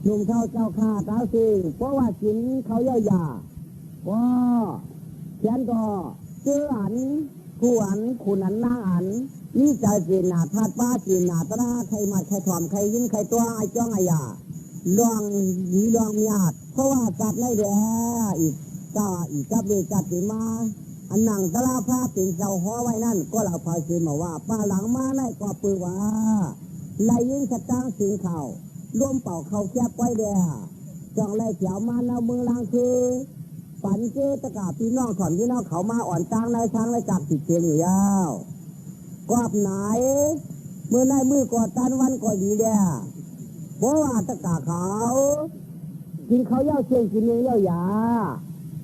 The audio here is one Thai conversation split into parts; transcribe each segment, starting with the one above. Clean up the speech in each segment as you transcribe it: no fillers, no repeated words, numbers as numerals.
นุ่มเท่าเจ้าข้าเท้าสิเพราะว่ากินเขาเย่ายาก็เขียนก็ซื้ออันผู้อันขุนอันนางอันนี่ใจจีนหนาทาดป้าจีนหนาตราใครมาใครถ่อมใครยิ้มใครตัวไอ้จ้องไอ้ยาลองหนีลองมีอาดเพราะว่าจัดในเดียอีกก็อีกกับเวจัดติมาอันหนังตลาผ้าติ่งเสาหัวไว้นั่นก็เราพายคืนมาว่าป้าหลังมาในก็ปือว่าไล่ยิงสตางสิงเขาร่วมเป่าเขาแคบไว้เดียจ้องไล่เขียวมาแล้วมือลังคือฝันเจตะกาพี่น้องถอนพี่น้องเขามาอ่อนตังในทางในจับติดเชียงอยู่ยาวกอบไหนมือในมือกอดตันวันก็ดีเดียเพราะว่าตะกาเขากินเขาเย่าเชียงกินเนื้อเย่ายา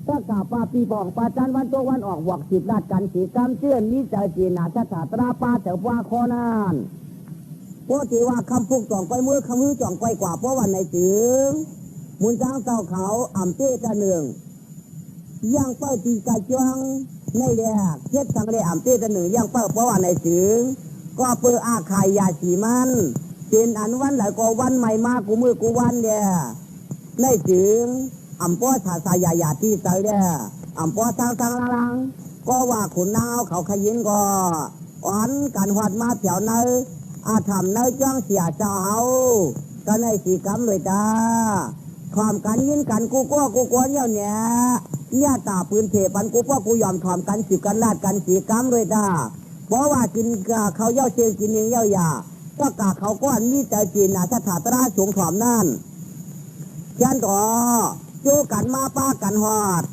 ตะกาปลาปีปองปลาจันวันตัววันออกหวักสิบนาดกันสีกำเชื่อนนิจจีนาชาตราปลาแต่ว่าคอนานเพราะที่ว่าคำพูกจ่องไปมือคำมือจ่องไปกว่าเพราะวันในจึงมุนจ้างเจ้าเขาอ่ำเต้ตะเนืองย่างเป้าตีกระจวงในแดกเช็ดสังเดอ่ำเต้ตะเนืองย่างเป้าเพราะวันในจึงก็เปืออาขายยาสีมันเป็นอันวันไหลก็วันใหม่มากูมือกูวันเดียในจึงอ่ำป้อสาสายาที่ใส่เดียอ่ำป้อทางลังก็ว่าขุนนาวเขาขยินก็อ่อนกันหอดมาแถวในอาทำในจ้องเสียเจ้าก็ในสีกำเลยจ้าความกันยินกันกูกลัวเนี่ยตาปืนเทปันกูกูยอมความกันสิบกันลาดกันสีกำเลยจ้าเพราะว่ากินเขาเย่าเชียงกินเองเย่ายาก็กาเขาก้อนนี่แต่จีนนะถ้าถาตราสูงถอมนั่นฉันก็โจกันมาป้ากันหอด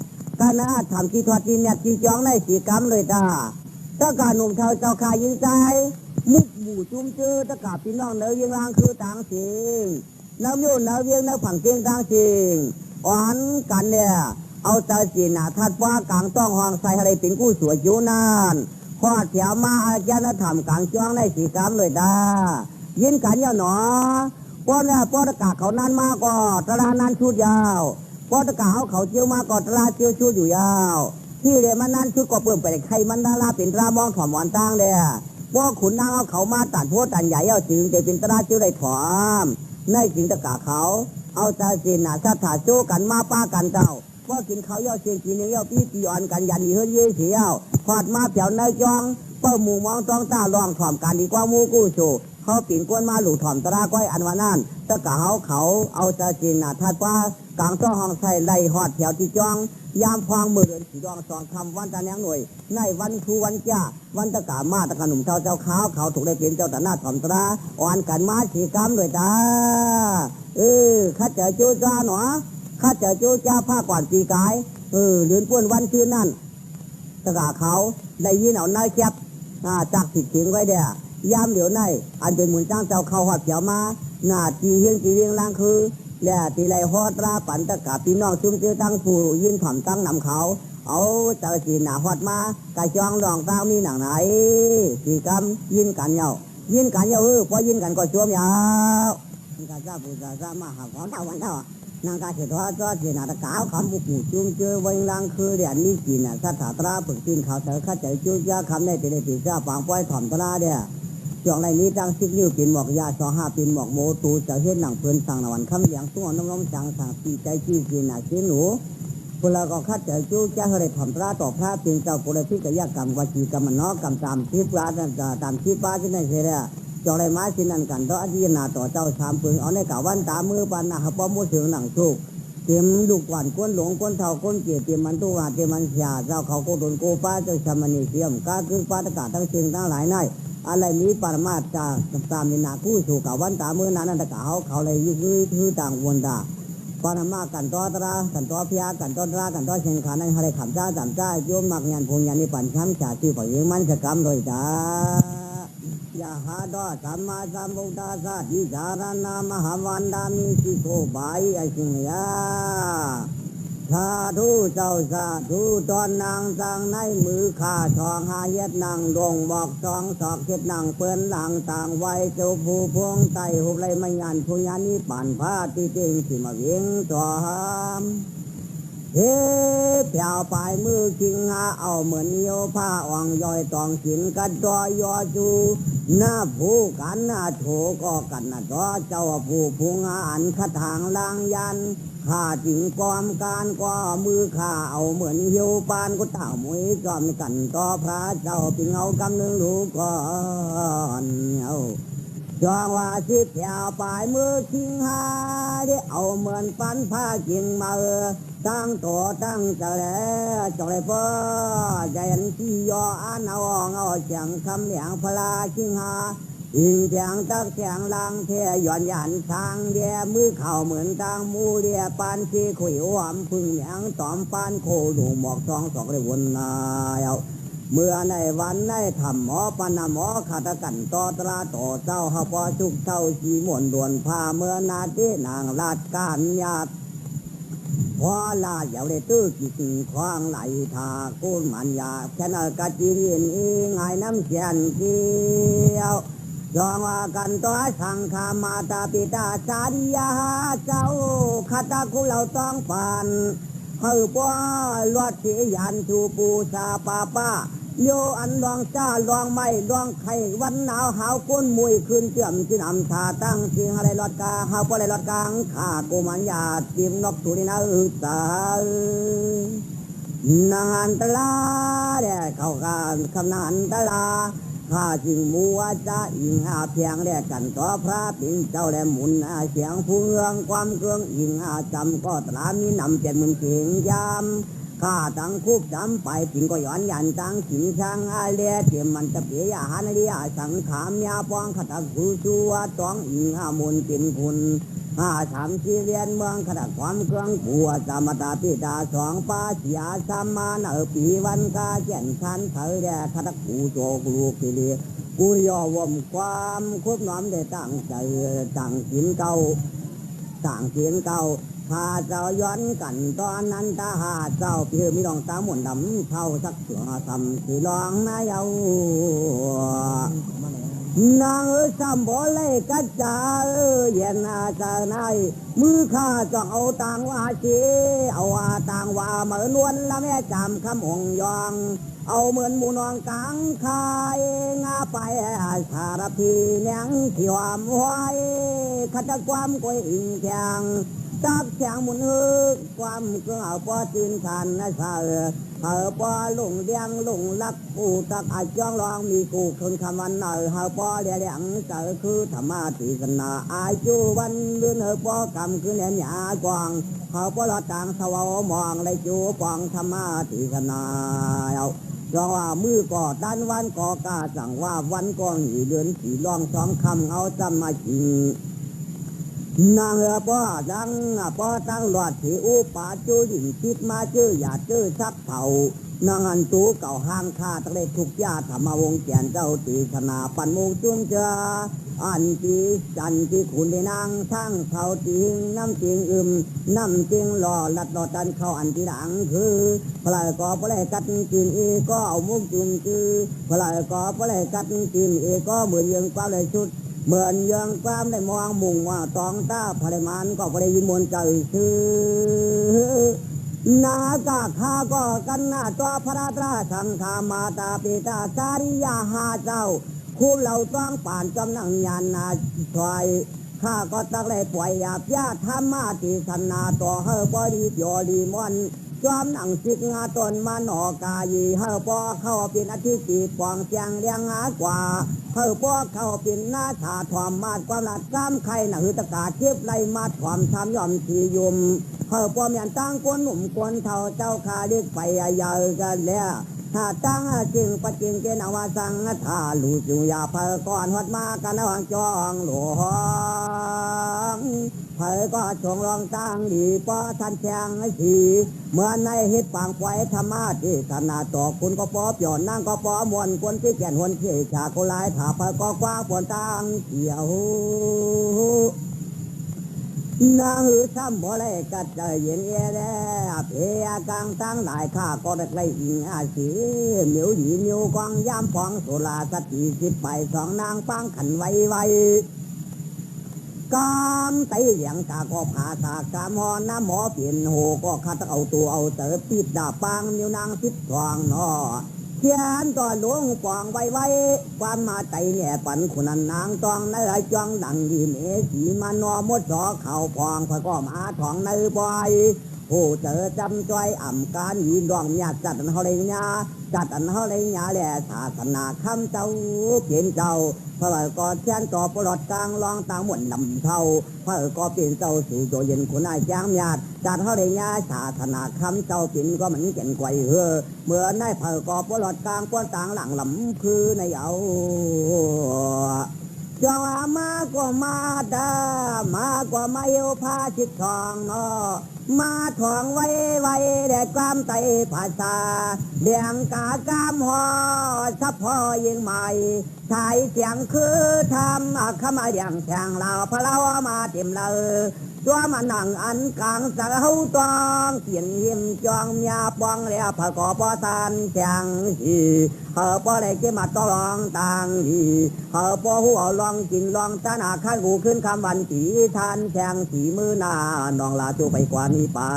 กันนะทำที่ทอดจีนเนี่ยจีจ้องในสีกำเลยจ้าถ้าการหนุ่มเท่าเจ้าขายิงใจมุกหมู่จุ้มเจอตะกาพี่น้องเนื้อยังลางคือต่างสิงน้ำโยนน้ำเวียงน้ำผังเกียงต่างสิงอ่อนกันเนี่ยเอาใจจีน่ะทัดว่ากลางต้องห้องใส่อะไรเป็นกู้สวยอยู่นานพอเถียวมาอาจารย์ทำกลางจ้องในสีกรรมเลยด้ายินกันเยอะหนอป้อนเนี่ยป้อนตะกาเขานั้นมากกว่าตลาดนั้นชุดยาวป้อนตะกาเขาเจียวมากกว่าตลาดเจียวชุดอยู่ยาวที่เรียนมันนั้นชุดก็เปิ่มไปใครมันดาราเป็นรามองถอมหวานตั้งเลยว่าขุนนางเอาเขามาตัดโพตันใหญ่เอาจึงจะเป็นตราจิ้วได้ถอมในสิงตะกาเขาเอาใจสินน่ะชาถาโจกันมาป้ากันเจ้าว่ากินเขาเย่าเชียงกินเนื้อพี่ปีอ่อนกันยันอีเฮือเยี่ยเสียวพอดมาแถวในจองเปิ้ลหมู่มองต้องตาลองถอมกันดีกว่ามูกู้โชเขาปิ่นก้นมาหลู่ถอมตราก้อยอันวานั่นตะกาเขาเอาใจสินน่ะทัดป้ากลางต้องห้องใส่ไล่หอดแถวที่จองยามพวางมือเดินสีดองสองคำวันตาแนงหน่วยในวันครูวันจ้าวันตะกามาตะกาหนุ่มเจ้าขาวเขาถูกได้เป็นเจ้าตาหน้าถ่อมตราอ่อนกันมาสีกรรมด้วยตาข้าเจอจูจ้าหนอข้าเจอจูจ้าผ้าก่อนปีกายเดือนป้วนวันคืนนั่นตะกาเขาได้ยินเอานายแคบจากผิดเสียงไว้เดียยามเหลียวในอันเป็นหมุนจ้างเจ้าเขาหอดเขียวมาหน้าจีเฮียงล่างคือแล้วตีไรฮอตราปันตะกาพี่น้องซุ่มเจอตั้งผู้ยินถ่อมตั้งนำเขาเอาเจ้าสีหนาฮอดมากระจองรองเต้ามีหนังไหนสีกำยินกันเยาพอยินกันก็ช่วมยาวกาซาปูซาซามาหาของเท่าวันเท่านางกาเสด็จจอดสีหนาตะกาเขาบุกหูจุ่มเจอวันลังคือเดียนนี่จีน่ะสัทธาตราฝึกจีนเขาเถอะข้าใจจุ้ยาคำได้ตีได้ตีเจ้าปางป้อยถ่อมตราเดียช่วงไรนี้ตั้งซิกนิ้วปินหมอกยา25ปินหมอกโมตูจะเห็นหนังเพลินสั่งนวันคำเลี้ยงตัวน้องจังสั่งตีใจจี้จีน่ะเชหนูพลก็คัดเจอจู้จะให้ถ่อมตราต่อพระปินเจ้าปุริพิกยากรรมวจีกรรมนอกรรมตามทิพย์ตามทิพย์ที่นั่นเสียจองไรไม้สินันกันต่ออธินาต่อเจ้าสามปึงเอาในกะวันตามือปานนาป้อมมือถึงหนังทุกเตรียมลูกหวานก้นหลงก้นเท่าก้นเกียเตรียมมันตัวเตรียมมันยาเจ้าเขาโกโดนโกป้าเจ้าชามณีเสียมก้าคือป้าตะกาทั้งเชียงทั้งหลายนายอะไรมีปรมาจารตามนินากู้สู่กับวันตาเมื่อนั้นตะกาเขาเลยยุคือต่างวนดาปรมากันต่อตรากันต่อพยากันต่อตรากันต่อเชียงขาในอะไรขำจ้าจำจ้าโยมมักงานพงยันในปัญชัมชาติฝ่ายยิงมันจะกำโดยจ้ายาหาดอสัมมาสัมพุทธัสสะทิจารณามหาวันดามิสิโกบายไอสิงยาสาธุเจ้าสาธุตอนนางสั่งในมือข้าทองหาเย็ดนางดงบอกสองศอกเช็ดนางเปื้อนหลังต่างไว้เจ้าผู้พวงไตหุบไรไม่ยันผู้ยันนี้ปั่นผ้าที่เจงที่มาเวียงจอม เฮ้เปียวปลายมือคิงหาเอาเหมือนโยผ้าอ่องย่อยตองขินกันดอยอจูหน้าผู้กันหน้าโถก็กันหน้าดอเจ้าผู้พุงอันขัดทางลางยันข้าจิงความการก็มือข้าเอาเหมือนเหี่ยวปานก็เต่าหมวยจอมกันต่อพระเจ้าปิงเอากำนึงรู้ก่อนเอาจองว่าสิเปียวปลายมือคิงหาได้เอาเหมือนปันผ้าจิงมาตั้งตัวตั้งใจแล้วจอยพ่อใจอันที่ยออันเอาเสียงคำเหลียงพลาคิงหาอิงเสียงตักเสียงลังเทียย้อนยันทางเดียมือเข่าเหมือนทางมูเดียปานที่ขุยหวามพึ่งเหลียงตอมปานโคดูหมอกทองสอกเลยวนนายเมื่อในวันในธรรมหมอปนหมอขาตกันต่อตราต่อเจ้าฮะปอชุกเจ้าชีมวนด่วนพาเมื่อนาทีนางราชการญาติพอลาเยาวเลยตื้อกิจควางไหลทากูมันยาแค่นั้นกะจีเรียนอีไงน้ำเชียนเกี่ยวจองว่ากันต่อสังฆามาตาปิตาสาริยาเจ้าคาตาคุเราต้องผ่านเฮือป้อลวดเสียยันชูปูชาปาป้าโยอันลองจ้าลองไม่ลองไข่วันหนาวหาวก้นมวยคืนเสื่อมที่นำชาตั้งเสียงอะไรลอดกาหาวป้ออะไรลอดกางข้ากูมันยาจิมนกตุลินาตานางตลาเด็กเขาการคำนานตลาข้าจึงมัวจะอิงอาเพียงแลกกันต่อพระปิ่นเจ้าและหมุนเสียงผู้เรืองความเครื่องอิงอาจำก็ตรามีนำเจ็ดหมื่นเสียงยามข้าตั้งคุบจำไปปิ่นก็ย้อนยันตั้งขิงช่างอาเลียเตรียมมันจะเปียหานเรียสังขามยาปองขัดกูชัวต้องอิงอามุนปิ่นคุณสามสี่เรียนเมืองขนาดความเครื่องปัวจามตาปิดาสองป้าเสียสามมาเนอปีวันกาเจนชันเถอแดขนาดกูโจกลูกทีกูย่อวมความคุบน้อมได้ตั้งใจตั้งกินเก่าตั้งเสียงเก่าข้าเจ้าย้อนกันตอนนั้นตาหาเจ้าพี่มีดองตาหมุนดำเท่าสักเสือทำสีรองนายเอานางซ้ำบ่เลยกัจจาเย็นอาจารย์นายมือข้าจ้องเอาต่างว่าเจเอาต่างว่าเหมือนวนละแม่จำคำองยองเอาเหมือนหมูนองกลางคายงาไปสารพีเนียงที่วามไว้ขัดความกวยอิงแทงจับแสงมุนความเกลือปอจืนทันนะเสือปอลุงเดียงลุงลักปูตักอาจ้องลองมีกูคนคำวันเนอปอเดียงเสือคือธรรมะติสนาอาจูวันเดือนปอกำคือเนียนหยากวางปอละต่างสวามองเลยจูปองธรรมะติสนาเพราะว่ามือก่อด้านวันก่อกาสั่งว่าวันก่อหีเดือนสีลองสองคำเอาจำมาจริงนางป้อดังป้อตั้งหลอดที่อุปาจูหญิงคิดมาชื่อหยาชื่อซักเผานางอันตูเก่าห้างคาตะเลทุกยาธรรมวงแกนเจ้าตีธนาปันมุงจุ้มเจออันตีจันที่ขุนได้นางทั้งเขาติงน้ำติงน้ำติงหล่อลัดหลอดันเข้าอันที่ดังคือพลายก่อพลายกัดกินอีก็เอามุกจุ่มจือพลายก่อพลายกัดกินอีก็เหมือนยังเปล่าเลยชุดเหมือนยังความได้มองมุ่งว่าตองตาพลายมันก็พลายยิมนใจชื่อนากาข้าก็กันหน้าตัวพระตราสังฆามาตาปิตาสาริยาหาเจ้าคู่เราต้องป่านจำนังยานนาถอยข้าก็ตักเลยปล่อยหยาบยาธรรมาติสนาต่อเฮบดีโยดีมอนจอมหนังสิกงาตนมันออกายีเฮปอเข้าเป็นอธิจีปองเสียงเลียงหากว่าเฮปอเข้าเป็นหน้าถาถอมมาดความลัดซ้ำไข่หนังตะกาเทียบไล่มาถอมทำย่อมทียุมเฮปอมีอันตั้งกวนหนุ่มกวนเท่าเจ้าคาเรียกไปยาวกันแล้วถ้าตั้งจริงปัจจิงเกณฑ์ว่าสังถ้าลูจุยาเพอก่อนหัดมากันระหว่างจองหลวงเพอก็ชงรองตั้งดีปอทันแจงสีเมื่อในฮิตปางปล่อยธรรมะที่ธนาต่อคุณก็ปอหย่อนนั่งก็ปอมวนคนที่แก่นหวนเชี่ยชาโกลายถ้าเพอก็กว้างปวนตั้งเกี่ยวนางหือซ้ำบ่เลยกัดใจเย็นเอเดเพียกังตั้งหลายข้าก็ได้ไกลอิงอาศีเหมียวหยีเหมียวกองย่ำฟองสุราสติสิบไปสองนางปังขันไว กามไตเหลียงกาก็ผาตากามหอน้ำหมอเปลี่ยนโหก็คัดเอาตัวเอาเต๋อปิดดาบปางนิ้วนางทิพย์ทองนอเขียนต่อหลวงปองไว้ความมาไตเนี่ยปันคนนั้นนางตองในไรจ้องดังดีเมสีมานอมดสอเข่าพองพระก็มาทองในบอยโอ้เจอจำจ้อยอ่ำการยีดองญาติจัดอันเขาเลยญาจัดอันเขาเลยญาแหล่ศาสนาคำเจ้าเปลี่ยนเจ้าพระก็เชียนต่อปลอดกลางรองต่างหมดนำเท่าพระก็เปลี่ยนเจ้าสู่ตัวเย็นคนนายจ้างญาติจัดเขาเลยญาศาสนาคำเจ้าเปลี่ยนก็เหมือนเก่งไกวเมื่อนายพระก็ปลอดกลางป้อนต่างหลังลำคือในเอาจงมาก็มาดามากว่ามาเอวพาชิดทองเนาะมาทองไว้แดดความไตภาษาเลี้ยงกากามหอสับพอยิงใหม่ชายเสียงคือทำขมาเลี้ยงแทงเราพะเรามาเต็มเลยตัวมานั่งอันกลางสาวตองเสียนหิมจองยาปองแล้วพระกอบทานแทงฮีเขาปอได้เก็บมาต้องลองต่างฮีเขาปอหัวลองกินลองตาหนาข้างกูขึ้นคำวันสีทานแทงสีมือหน้าน้องลาจูไปกว่านี้ปา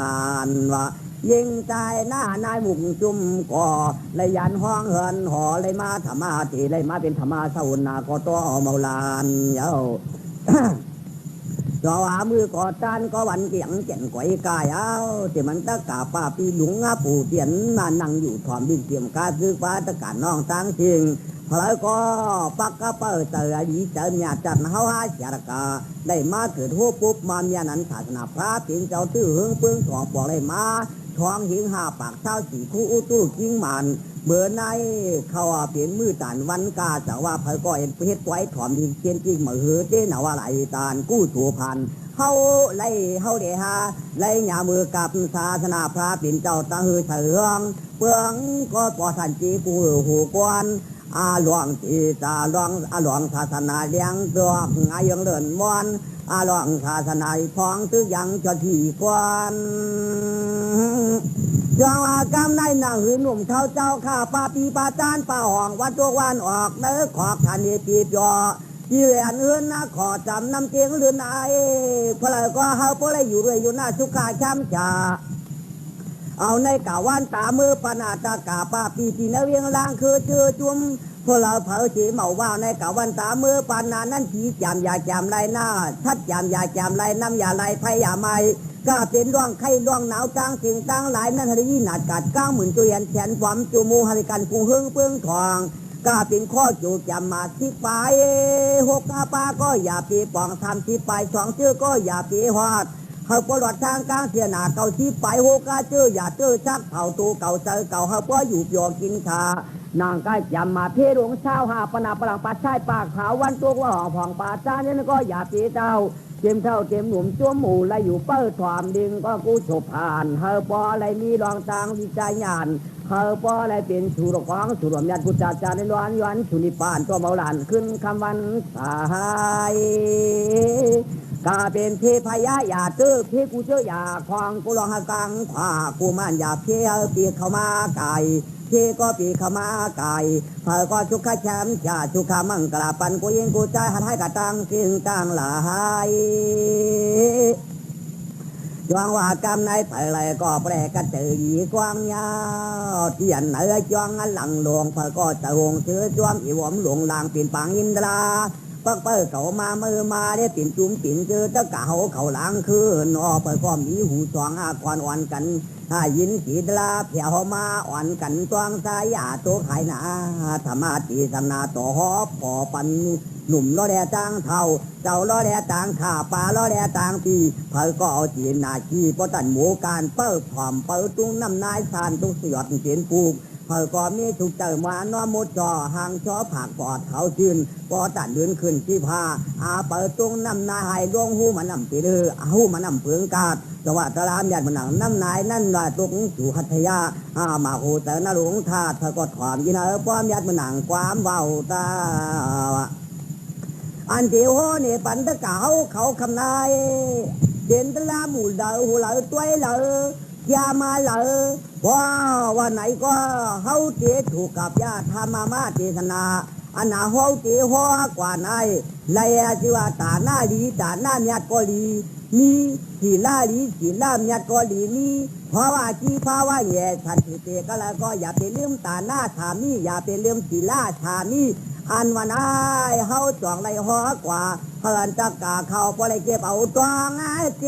นวะยิงใจหน้านายมุงจุ่มก่อเลยยันห้องเหินหอเลยมาธรรมาตีเลยมาเป็นธรรมาสาวนาก็ตัวเมาลานเย้าจอว่ามือกอดจานก็วันเกียงเก่นก๋วยกายเอาที่มันตะกาป้าปีหลุงปู่เตียนมานั่งอยู่ถอมดินเตียมกาซื้อฟ้าตะการน้องตั้งทิ้งพลายก็ปักกระเป๋าเตอดีเจอเนี่ยจัดเฮาหาจารกาได้มาเกิดหัวปุ๊บมาเมียนั้นศาสนาพระเพียงเจ้าตื้อหึงปึ้งสองปอกเลยมาท้องหิงหาปากเท้าสีคู่อุตู้กิ้งมันเบื่อในเขาเปลี่ยนมือตานวันกาแต่ว่าพลายก็เห็นเพชรไว้ถอมดินเตียนจริงมาเหือเจ้าว่าไหลตานกู้ถูพันเฮาไล่เฮาเดฮาไล่หยามือกับศาสนาพระเป็นเจ้าตาหือเถืองเปืองก็ปอสันจีกูหูกวนหลวงจีตาหลวงศาสนาเลี้ยงตัวงายังเดินมวนหลวงศาสนาพองตึกยังจะถี่กวนจังว่ากำในหนังหือหนุ่มเท่าเจ้าข้าป้าปีป้าจานป้าห่องวัดตัววันออกเนื้อขอบทันเอปีบยอที่แหวนเอื้อนนะขอจำน้ำเตียงเรือนไอพลายก็เฮาพลายอยู่ด้วยอยู่หน้าชุกาช้ำจ่าเอาในกาวันตามือปนาตากาป้าปีที่นเวียงล่างคือเจอจุ่มพวกเราเผาฉีเมาว่าในกาวันตามือปานานั้นฉีจำยาจำไรหน้าทัดจำยาจำไรน้ำยาไรไฟยาไม้ก็เป็นร่องไข้ร่องหนาวจางสิ่งต่างหลายนั่นหรีหนาดกัด90,000ตัวยันแขนความจูมูหริกันพุงหึ่งเปื้องทองก็เป็นข้อจูจำมาที่ไป6ปาก็อย่าปีปองทำที่ไป2ชื่อก็อย่าปีหอดเขาปลอดทางกลางเสียหนาเก่าที่ไป6เจออย่าเจอชักเผาตูเก่าเจอเก่าเขาก็อยู่ยอกินขานางก็จำมาเพหลวงเช้าหาปนาปลังปัดชายปากขาววันตัวว่าห่องป่าจ้าเนี่ยก็อย่าปีเจ้าเต็มเท่าเต็มหนุ่มจ้วมหมู่และอยู่เปิ้ลถอมดิงก็กูโฉบผ่านเฮอปออะไรมีรองทางวิจัยญาณเฮอปออะไรเป็นชูรของสุรมยันพุทธาจารย์ในร้อนย้อนชุนิปานตัวเมาหลานขึ้นคำวันสายกาเป็นเทพยาอย่าตื้อพี่กูเจออย่าคลองกูลองหากังขวากูมันอย่าเพี้ยปีเข้ามาไก่เทก็ปีเข้ามาไก่เธอก็ชุกขแชมชาชุกขามังกราปันกูยิงกูใจหันให้กะตังสิ่งต่างหลายจวงว่ากำในไปเลยก็แปรกระเจอหยีกวางยาวเทียนเหนือจวงหลังหลวงเธอก็จะหงเชื้อจวงอีหวมหลวงลางปีนปังอินทราปักเปิ้ลเขามามือมาได้ปิ่นจุ่มปิ่นเจอตะกะเขาล้างคืนอเปิ้ลก็มีหูสองก่อนอ่อนกันถ้ายินสีดลาเพียวมาอ่อนกันตวงสายาตัวไข่นาธรรมะตีสนาต่อหอบพอปันหนุ่มล้อแดจางเท่าเจ้าล้อแดจางข่าปลาล้อแดจางปีเปิ้ลก็เอาจีนนาชีปตันหมูการเปิ้ลผอมเปิ้ลตุ้งน้ำนายสานตุ้งสยดเสียนปูเปิ้ลก็มีถูกเจอมาน้อมดจอห่างชอผักปอดเขาชื่นปอตันเดินขึ้นที่พาเปิ้ลตุ้งน้ำนายให้ดวงหูมันน้ำปีเดือหูมันน้ำเพืองกาดจังหวัดตะลามยันมันหนังน้ำนายนั่นว่าตุกสู่หัตถยามาโหเตอร์นหลวงธาตุเธอก็ถอมยินป้อมยัดมันหนังความเบาตาอันเดียวเนี่ยปันตะเก่าเขาคำนายเด่นตะลาหมู่เดาหูเหลาตัวเหลายามาเหลาว่าวันไหนก็เฮาเจถูกกับยาธรรมาเทศนา อันหนาห้องตีหัวกว่าในเลยสิว่าตาหน้าดีตาหน้าเมียก็ดีมีสีล่าดีสีล่าเมียก็ดีมีเพราะว่าที่เพราะว่าแย่ทันทีเตก็แล้วก็อย่าไปลืมตาหน้าถามีอย่าไปลืมสีล่าถามีอันวันไอ้เฮาจ่องไรหัวกว่าเฮินตะกาเขาพอไรเก็บเอาตองไอ้เจ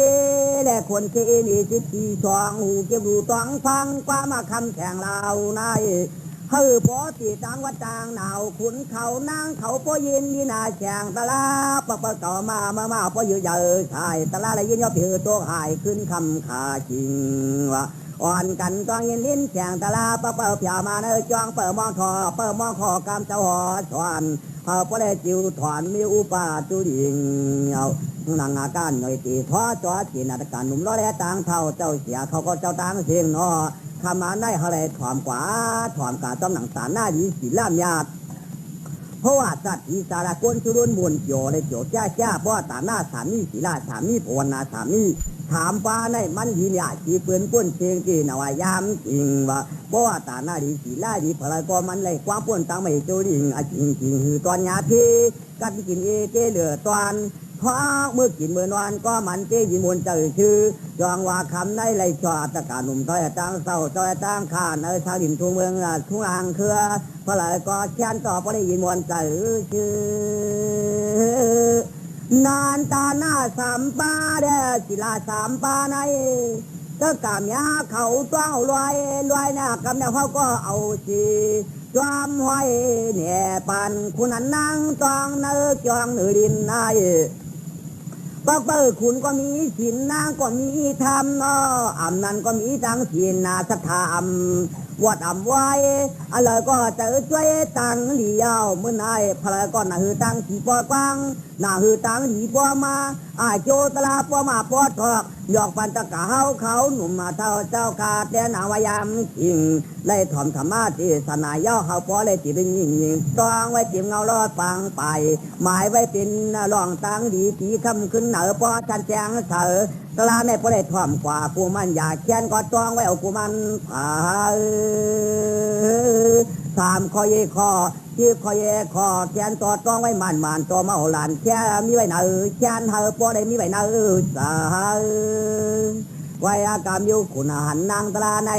และคนเคมีสิทีช่องหูเก็บดูตองฟังกว่ามาคำแข่งเราในเฮ้อพอตีต่างวัดต่างหนาวขุนเขานางเขาพอยินนี่นาแข่งตะลาปะปะต่อมาพอเยอะเยอะชายตะลาอะไรยินยอดเผือตัวหายขึ้นคำขาจริงวะอ่อนกันต้องยินลิ้นแข่งตะลาปะเปิดผ่ามาเนอจ้องเปิดมองคอเปิดมองคอกำเจ้าหอสวนพอพอได้จิวถอนมีอุปาจุดิงเอานางอาการหน่อยตีท้อจอจีนาตการหนุ่มล้อแล่ต่างเท่าเจ้าเสียเขาก็เจ้าต่างเสียงนอทำมาได้อะไรถอมกว่าถอมกาต้องหนังสารหน้าดีสีล่ามญาติเพราะว่าสัตว์อีสารกลชุรุนมุนโจเลยโจจ้าเพราะตาหน้าสามีศีลาสามีภาวนาสามีถามป้าในมันดีเนี่ยชีเปืนป้นเชียงจีนเอายามจริงว่าเพราะว่าตาหน้าดีศีลาดีพลายก็มันเลยความป้นตังไม่โจดิงจริงคือตอนยาที่กันกินเจเหลือตอนเพราะเมื่อกินเมื่อนอนก็มันเจยิมนเจอชื่อยองว่าคำในไรชอตะการหนุ่มต้อยตั้งเศร้าต้อยตั้งข้าในชาวดินทุ่งเมืองทุ่งลางเครือเพราะอะไรก็เชียนต่อเพราะได้ยินมนเจอชื่อนานตาหน้าสามป้าเด้อศิลาสามป้าในก็กำยาเขาต้องรวยหน้ากำเนี่ยเขาก็เอาชีจอมห้อยเนี่ยปันคุณนั่งต้องเนื้อจองเนื้อดินนายปักเปิดคุณก็มีศีลนางก็มีธรรมอำนั้นก็มีทั้งศีลนาศรัทธาวัดไว้อะไรก็เจอช่วยตังเหลียวเมื่อไหร่พลายก็น่าหือตังสีปอกวังน่าหือตังหีปอมาโจตลาปอมาปอทอกหยอกปันตะกาเขาหนุ่มมาเท่าเจ้าขาดแต่นาวายามจริงไล่ถอมธรรมะที่สนายย่อเขาปอเลยจีเป็นยิ่งต้องไว้จิมเงาลอดฟังไปหมายไว้เป็นรองตังดีสีคำขึ้นเหนือปอชันแจงเสอตลาในปอเลยถอมกว่ากูมันอยากเขียนก็ต้องไว้เอากูมันผ่าสามคอเยคอที่คอเยคอแขนต่อต้องไว้มันตัวเมาหลานแค่มีไว้หนาแขนเฮอปอได้มีไว้หนาสาไว้อากามอยู่ขุนหันนางตลาใน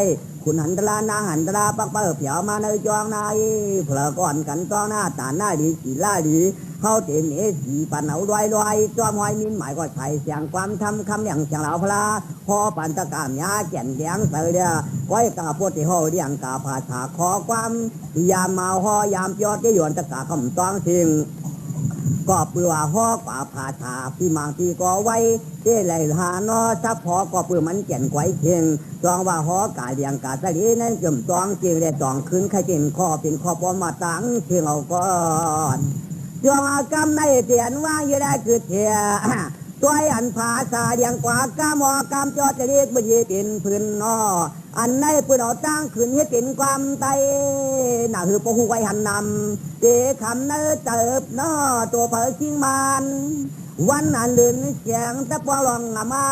ขุนหันตลานางหันตลาปักเปิดเผียวมาในจองนายเพลก่อนกันต้องหน้าตาหน้าดีสีล่าดีเขาเต็มสีปันเอาลอยจอมหอยมินหมายก็ใส่เสียงความทำคำอย่างเสียงเหล่าพลาพอปันตะกามยาแก่นแดงเสือเดียไว้กาพวดที่ห่อเรียงกาผาฉาขอความยามมาห่อยามยอดที่หยวนตะกาคำต้องสิ่งก็เปลือห่อป่าผาฉาพี่มังที่ก็ไว้เจ้ไหลหานอซับพอก็เปลือมันแก่นไว้เชียงจองว่าห่อกาเลียงกาสลีนั่นจมจองจริงเลยจองขึ้นใครเป็นข้อปอมาตั้งเชียงเอาก่อนจงกำในเตียนว่างอยู่ได้คือเทียตัวอันภาษาเดียงกว่ากามอกามจอจะเรียกบ่ยีเป็นพื้นนออันในปืนเอาตั้งขึ้นให้เป็นความไตน่าคือปะหูไว้หันนำเตะคำเนื้อเติบนอตัวเผยชิงมันวันนั้นเดินเสียงตะปอลองมา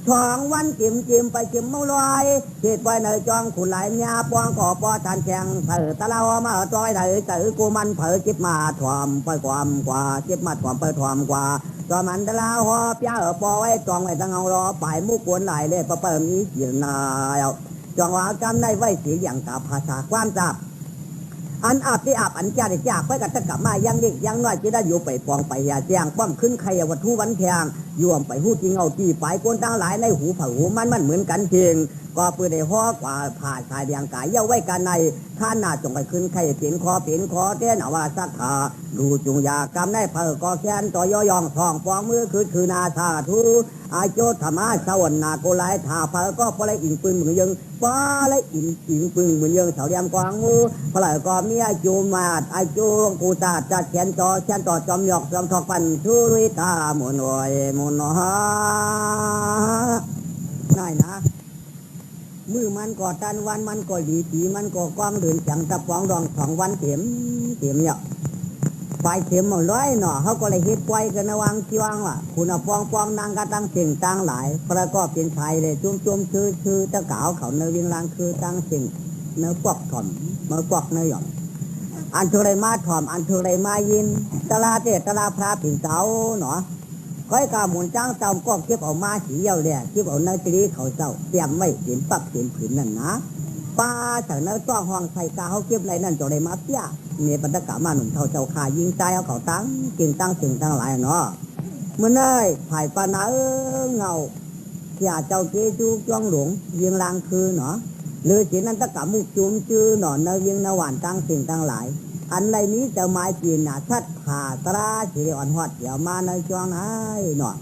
ช่องวันจิมไปจิมเมาลอยเหตุไว้ในจองขุนไหลยาปองก่อปอทานแข่งเผยตะลาวมาต้อยเถอกูมันเผยจิบมาถ่วมไปความกว่าจิบมาถ่วมไปถ่วมกว่าตอนมันตะลาวหอเปียปอไว้จองไว้ตั้งเอารอไปมุกวนไหลเลยประเปิดมีเสียงนายจองว่ากำได้ไว้เสียอย่างกับภาษาความจับอันอาบที่อาบอันจ่าได้จากไปกันตะกับมายังเด็กยังน้อยจะได้อยู่ไปปองไปยาแจ้งป้อมขึ้นใครวัตถุวันแทงยวมไปหูจริงเอาที่ไปโกนตั้งหลายในหูผักหูมันเหมือนกันเพียงก็เพื่อได้ห่อกว่าผ่าชายเดียงกายเย้าไว้กันในข้าหน้าจงไปขึ้นใครเป็นคอเต้นเอาว่าสักขาดูจุงยากำได้เพิกก็แค้นต่อย่อยองทองปองมือคือนาธาทูอาโจธรรมะสวรรค์นาโกไลถาเพิกก็พอเลยอิงปืนเหมือนยังป้าเลยอิงปืนเหมือนยังเสาเดียมกวางมือพอเลยก็มีอาจูมาดอาจูกูตาจัดแขนต่อจอมหยอกจอมทอกปันชูริตาหมุนอยมุนฮาง่ายนะมือมันก็ตันวันมันก็ดีผีมันก็กว้างเดินจังตะปองดอง2 วันเต็มเนี่ยไฟเข็มมาร้อยหน่อเขาก็เลยเฮ็ดปล่อยกันระวังจีวังว่ะคุณปองนางกระตั้งเสียงตั้งหลายประกอบเป็นไทยเลยจุ่มชื่อตะกาวเขาเนื้อวิ่งลางคือตั้งเสียงเนื้อปอกถ่อมเนื้อปอกเนื้อหย่อน อันเทไรมาถ่อมอันเทไรมายินตลาเตตลาพระผินเสาเนาะก้อยกาหมุนจ้างเจ้าก็เก็บเอามาสีเยี่ยวเลยเก็บเอาเนื้อตรีเขาเจ้าเตรียมไว้เห็นปักเห็นผืนนั่นนะป้าจากนั้นต้องห้องใส่กาเขาเก็บอะไรนั่นจะได้มาเปี้ยเนี่ยบรรดากามาหนุ่มเท่าเจ้าขายิงใจเอาเขาตั้งเก่งตั้งสิ่งตั้งหลายเนาะเมื่อเนยถ่ายปานาเงาเขี่ยเจ้าเกจูจ้องหลงยิงลางคือเนาะหรือสินั้นตะกะมุกจุ่มจื้อหนอนเนยยิงนหวานตั้งสิ่งตั้งหลายอันไรนี้จะหมายจีนน่ะชัดผ่าตราสีอ่อนหอดเดี๋ยวมาในจ้องไอ้เนาะ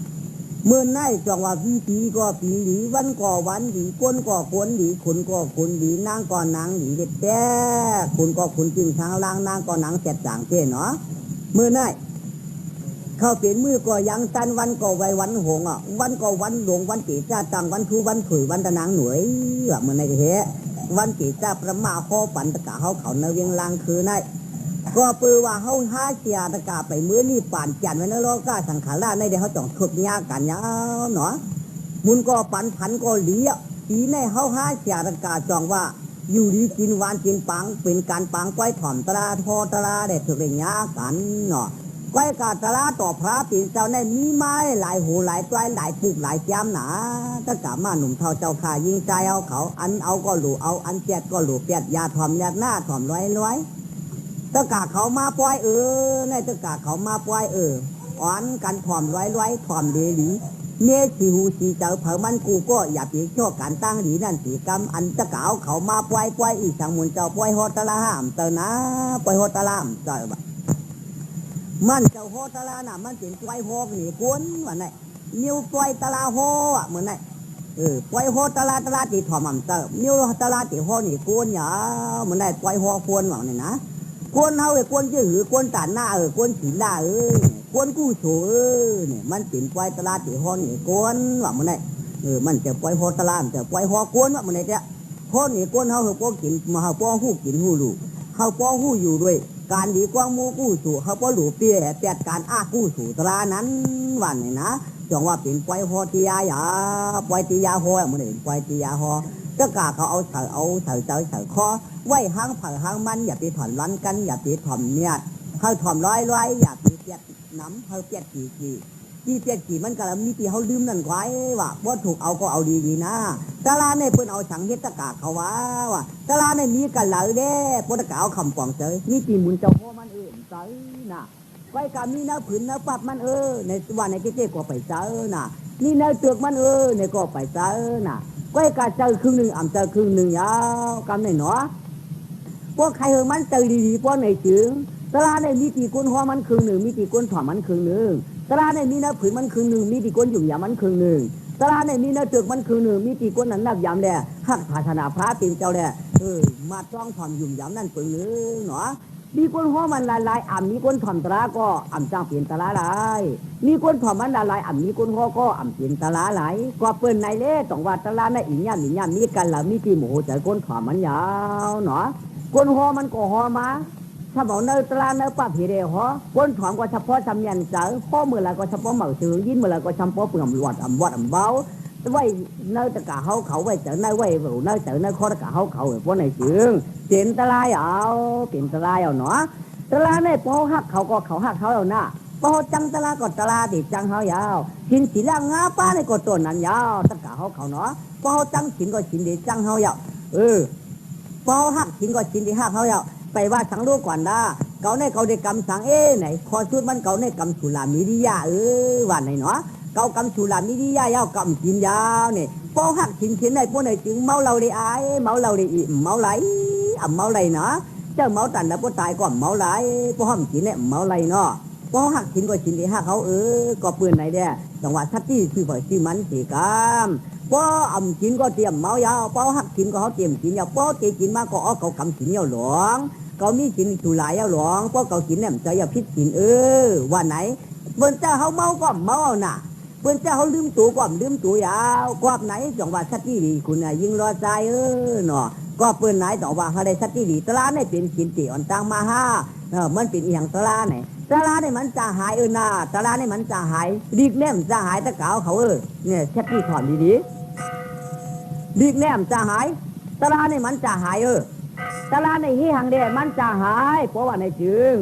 เมื่อไงจองว่าปีก็ปีดีวันก็วันดีก้นก็ก้นดีขุนก็ขุนดีนางก็นางดีเด็ดแก่ขุนก็ขุนจริงทางล่างนางก็นางเจ็ดจางเท่เนาะเมื่อไงเข้าเปลี่ยนมือก็ยังตันวันก็ไววันหงอ่ะวันก็วันหลงวันจีจ้าตังวันทูวันถุยวันตะนางหน่วยแบบเมื่อไงเฮ้วันจีจ้าประมาข้อปันตะกะเขาเขาเนเวียงลางคือไงก็ปือว่าเขาหาเสียตะกาไปมื้อนี่ป่านจันไว้ในโลกาสังขารในเดี๋ยวเขาจ่องทุบยากันยาวเนาะมุนก็ปันพันก็เหลียปีในเขาหาเสียตะกาจ่องว่าอยู่ดีกินหวานกินปังเป็นการปังก้อยถ่อมตราทอตราได้ถึงยากันเนาะก้อยกาตราต่อพระปีเจ้าในมีไม้หลายหูหลายต้อยหลายปุกหลายจ้ำหนาตะกามาหนุ่มเท่าเจ้าขายิงใจเอาเขาอันเอาก็หลูเอาอันเจ็ดก็หลูเปียดยาถ่อมยาหน้าถ่อมร้อยตะกาเขามาปล่อยในตะกาเขามาปล่อยอ่อนกันถ่อมร้อยถ่อมเดลีเนสีหูสีเจ้าเผามันกูก็อย่าปีโชคการตั้งดีนั่นสีกรรมอันตะกาเขามาปล่อยอีกสังมุนเจ้าปล่อยฮอตละห้ามเตนะปล่อยฮอตละห้ามเจ้าบ่มันเจ้าฮอตละน่ะมันเป็นปล่อยฮอกนี่กวนว่าไหนนิ้วปล่อยตะลาฮออ่ะเหมือนไหนปล่อยฮอตละตีถ่อมเจ้านิ้วตะลาตีฮอนี่กวนอย่าเหมือนไหนปล่อยฮอควรว่านี่นะกวนเฮากวนจื้อกวนตาหน้ากวนขีหน้ากวนกู้โฉเนี่ยมันเป็นปล่อยตลาดที่ห้อนี่กวนว่ามันได้มันจะปล่อยฮอตลาดจะปล่อยฮอกวนว่ามันได้เนี่ยฮอนี่กวนเฮาป้อกินมาเฮาป้อหู้กินหู้ลูเฮาป้อหู้อยู่ด้วยการดีกว้างมูกู้โฉเฮาป้อหลูเปียแปดการอ้ากู้โฉตลาดนั้นวันนี่นะจองว่าเป็นปล่อยฮอติยาอย่าปล่อยติยาฮอมันได้ปล่อยติยาฮอตะกาเขาเอาใส่คอไว้ห้างเผาห้างมันอย่าไปถอนร้อนกันอย่าไปถ่อมเนี่ยเขาถ่อมร้อยอย่าไปเปียกน้ำเขาเปียกกี่เปียกกี่มันก็แล้วมีปีเขาลืมนั่นไว้ว่าถูกเอาก็เอาดีนะตลาดในเพิ่นเอาสังเฮ็ดตะกาเขาว่าตลาดในมีกันเหลาเด้ปตะกาเอาคำปองเจอนี่ปีหมุนเจ้าพ่อมันเจอน่ะไว้กามีเนื้อผืนเนื้อปับมันในวันในเจ๊ก็ไปเจอน่ะนี่เนื้อเตือกมันในก็ไปเจอน่ะก้อยกาเจอครึ่งหนึ่งอ่ำเจอครึ่งหนึ่งยาวกำไหนเนาะพวกใครมันเจอดีๆพวกไหนจึงตลาดในมีตีก้นหัวมันครึ่งหนึ่งมีตีก้นถ่อมมันครึ่งหนึ่งตลาดในมีเนื้อผืนมันครึ่งหนึ่งมีตีก้นหยุ่มยามันครึ่งหนึ่งตลาดในมีเนื้อเตือกมันครึ่งหนึ่งมีตีก้นนั้นนักยำแหละหักภาชนะพระตีนเจ้าแหละมาต้องถ่อมหยุ่มยำนั่นปึงหนึ่งเนาะมีก้นหัวมันลายอ่ำมีก้นถ่อมตราก็อ่ำจ้างเปลี่ยนตลาดลายมีก้นถ่อมมันลายอ่ำมีก้นหัวก็อ่ำเปลี่ยนตลาดไหลก็เปิ้นในเล่ต้องว่าตลาดในอีกย่ำมีกันแล้วมีตีหมูใจก้นถ่อมมันยาวเนาะก้นหัวมันก็หัวมาถ้าบอกเนื้อตลาดเนื้อป้าผีเดียวหัวก้นถ่อมก็เฉพาะจำยันเจอข้อมือละก็เฉพาะเหมาซื้อยินมือละก็เฉพาะเปลือกหลอดอ่ำวอดอ่ำเบาไว้เนื้อตะกาเขาไว้เจอเนื้อไว้เนื้อเจอเนื้อข้อตะกาเขาพวกไหนจึงเปลี่ยนตลาดเอาเปลี่ยนตลาดเอาเนาะตลาดในพอหักเขาก็เขาหักเขาเอาหน้าพอจังตลาดก็ตลาดติดจังเขายาวกินสีล่างงาป้าในก็ต้นนั้นยาวตะกาเขาเนาะพอจังขินก็ขินดีจังเขายาวพอหักขินก็ขินดีหักเขายาวไปว่าสังลูกก่อนด้าเขาในเขาได้กำสังไหนคอชุดมันเขาในกำสุรามีดิยาวันไหนเนาะเขากำสุรามีดิยายาวกำกินยาวเนี่ยพอหักขินในพวกไหนจึงเมาเราได้เมาเราได้เมาไหลเมาไหลเนาะเจ้าเมาตันแล้วพอตายก็เมาไหลพอห้ามกินเนี่ยเมาไหลเนาะพอหักกินก็กินดีหักเขาก็เปื่อนไหนเด้จังหวะทัดที่คือฝ่ายที่มันสีกามพออ่ำกินก็เตรียมเมายาวพอหักกินก็เขาเตรียมกินยาวพอเตกินมาก็เอาเขากำกินยาวหลวงเขามีกินจุหลายยาวหลวงพอเขากินเนี่ยจะยาพิษกินวันไหนเปื่อนเจ้าเขาเมาก็เมาน่ะเปื่อนเจ้าเขาลืมตัวก็ลืมตัวยาวกว่าไหนจังหวะทัดที่ดีคุณยิ่งรอใจเนาะก็เปื่อนไหนต่อว่าเขาได้ทัดที่ดีตลาดในเป็นกินตีอ่อนตังมาห้ามันเป็นอย่างตลาดไหนตลาดในมันจะหายน่ะตลาดในมันจะหายดีกแนมจะหายตะเกาเขาเนี่ยแค่ที่ถอนดีดีกแนมจะหายตลาดในมันจะหาย ตลาดในฮีหังเดมันจะหายเพราะว่าในจึง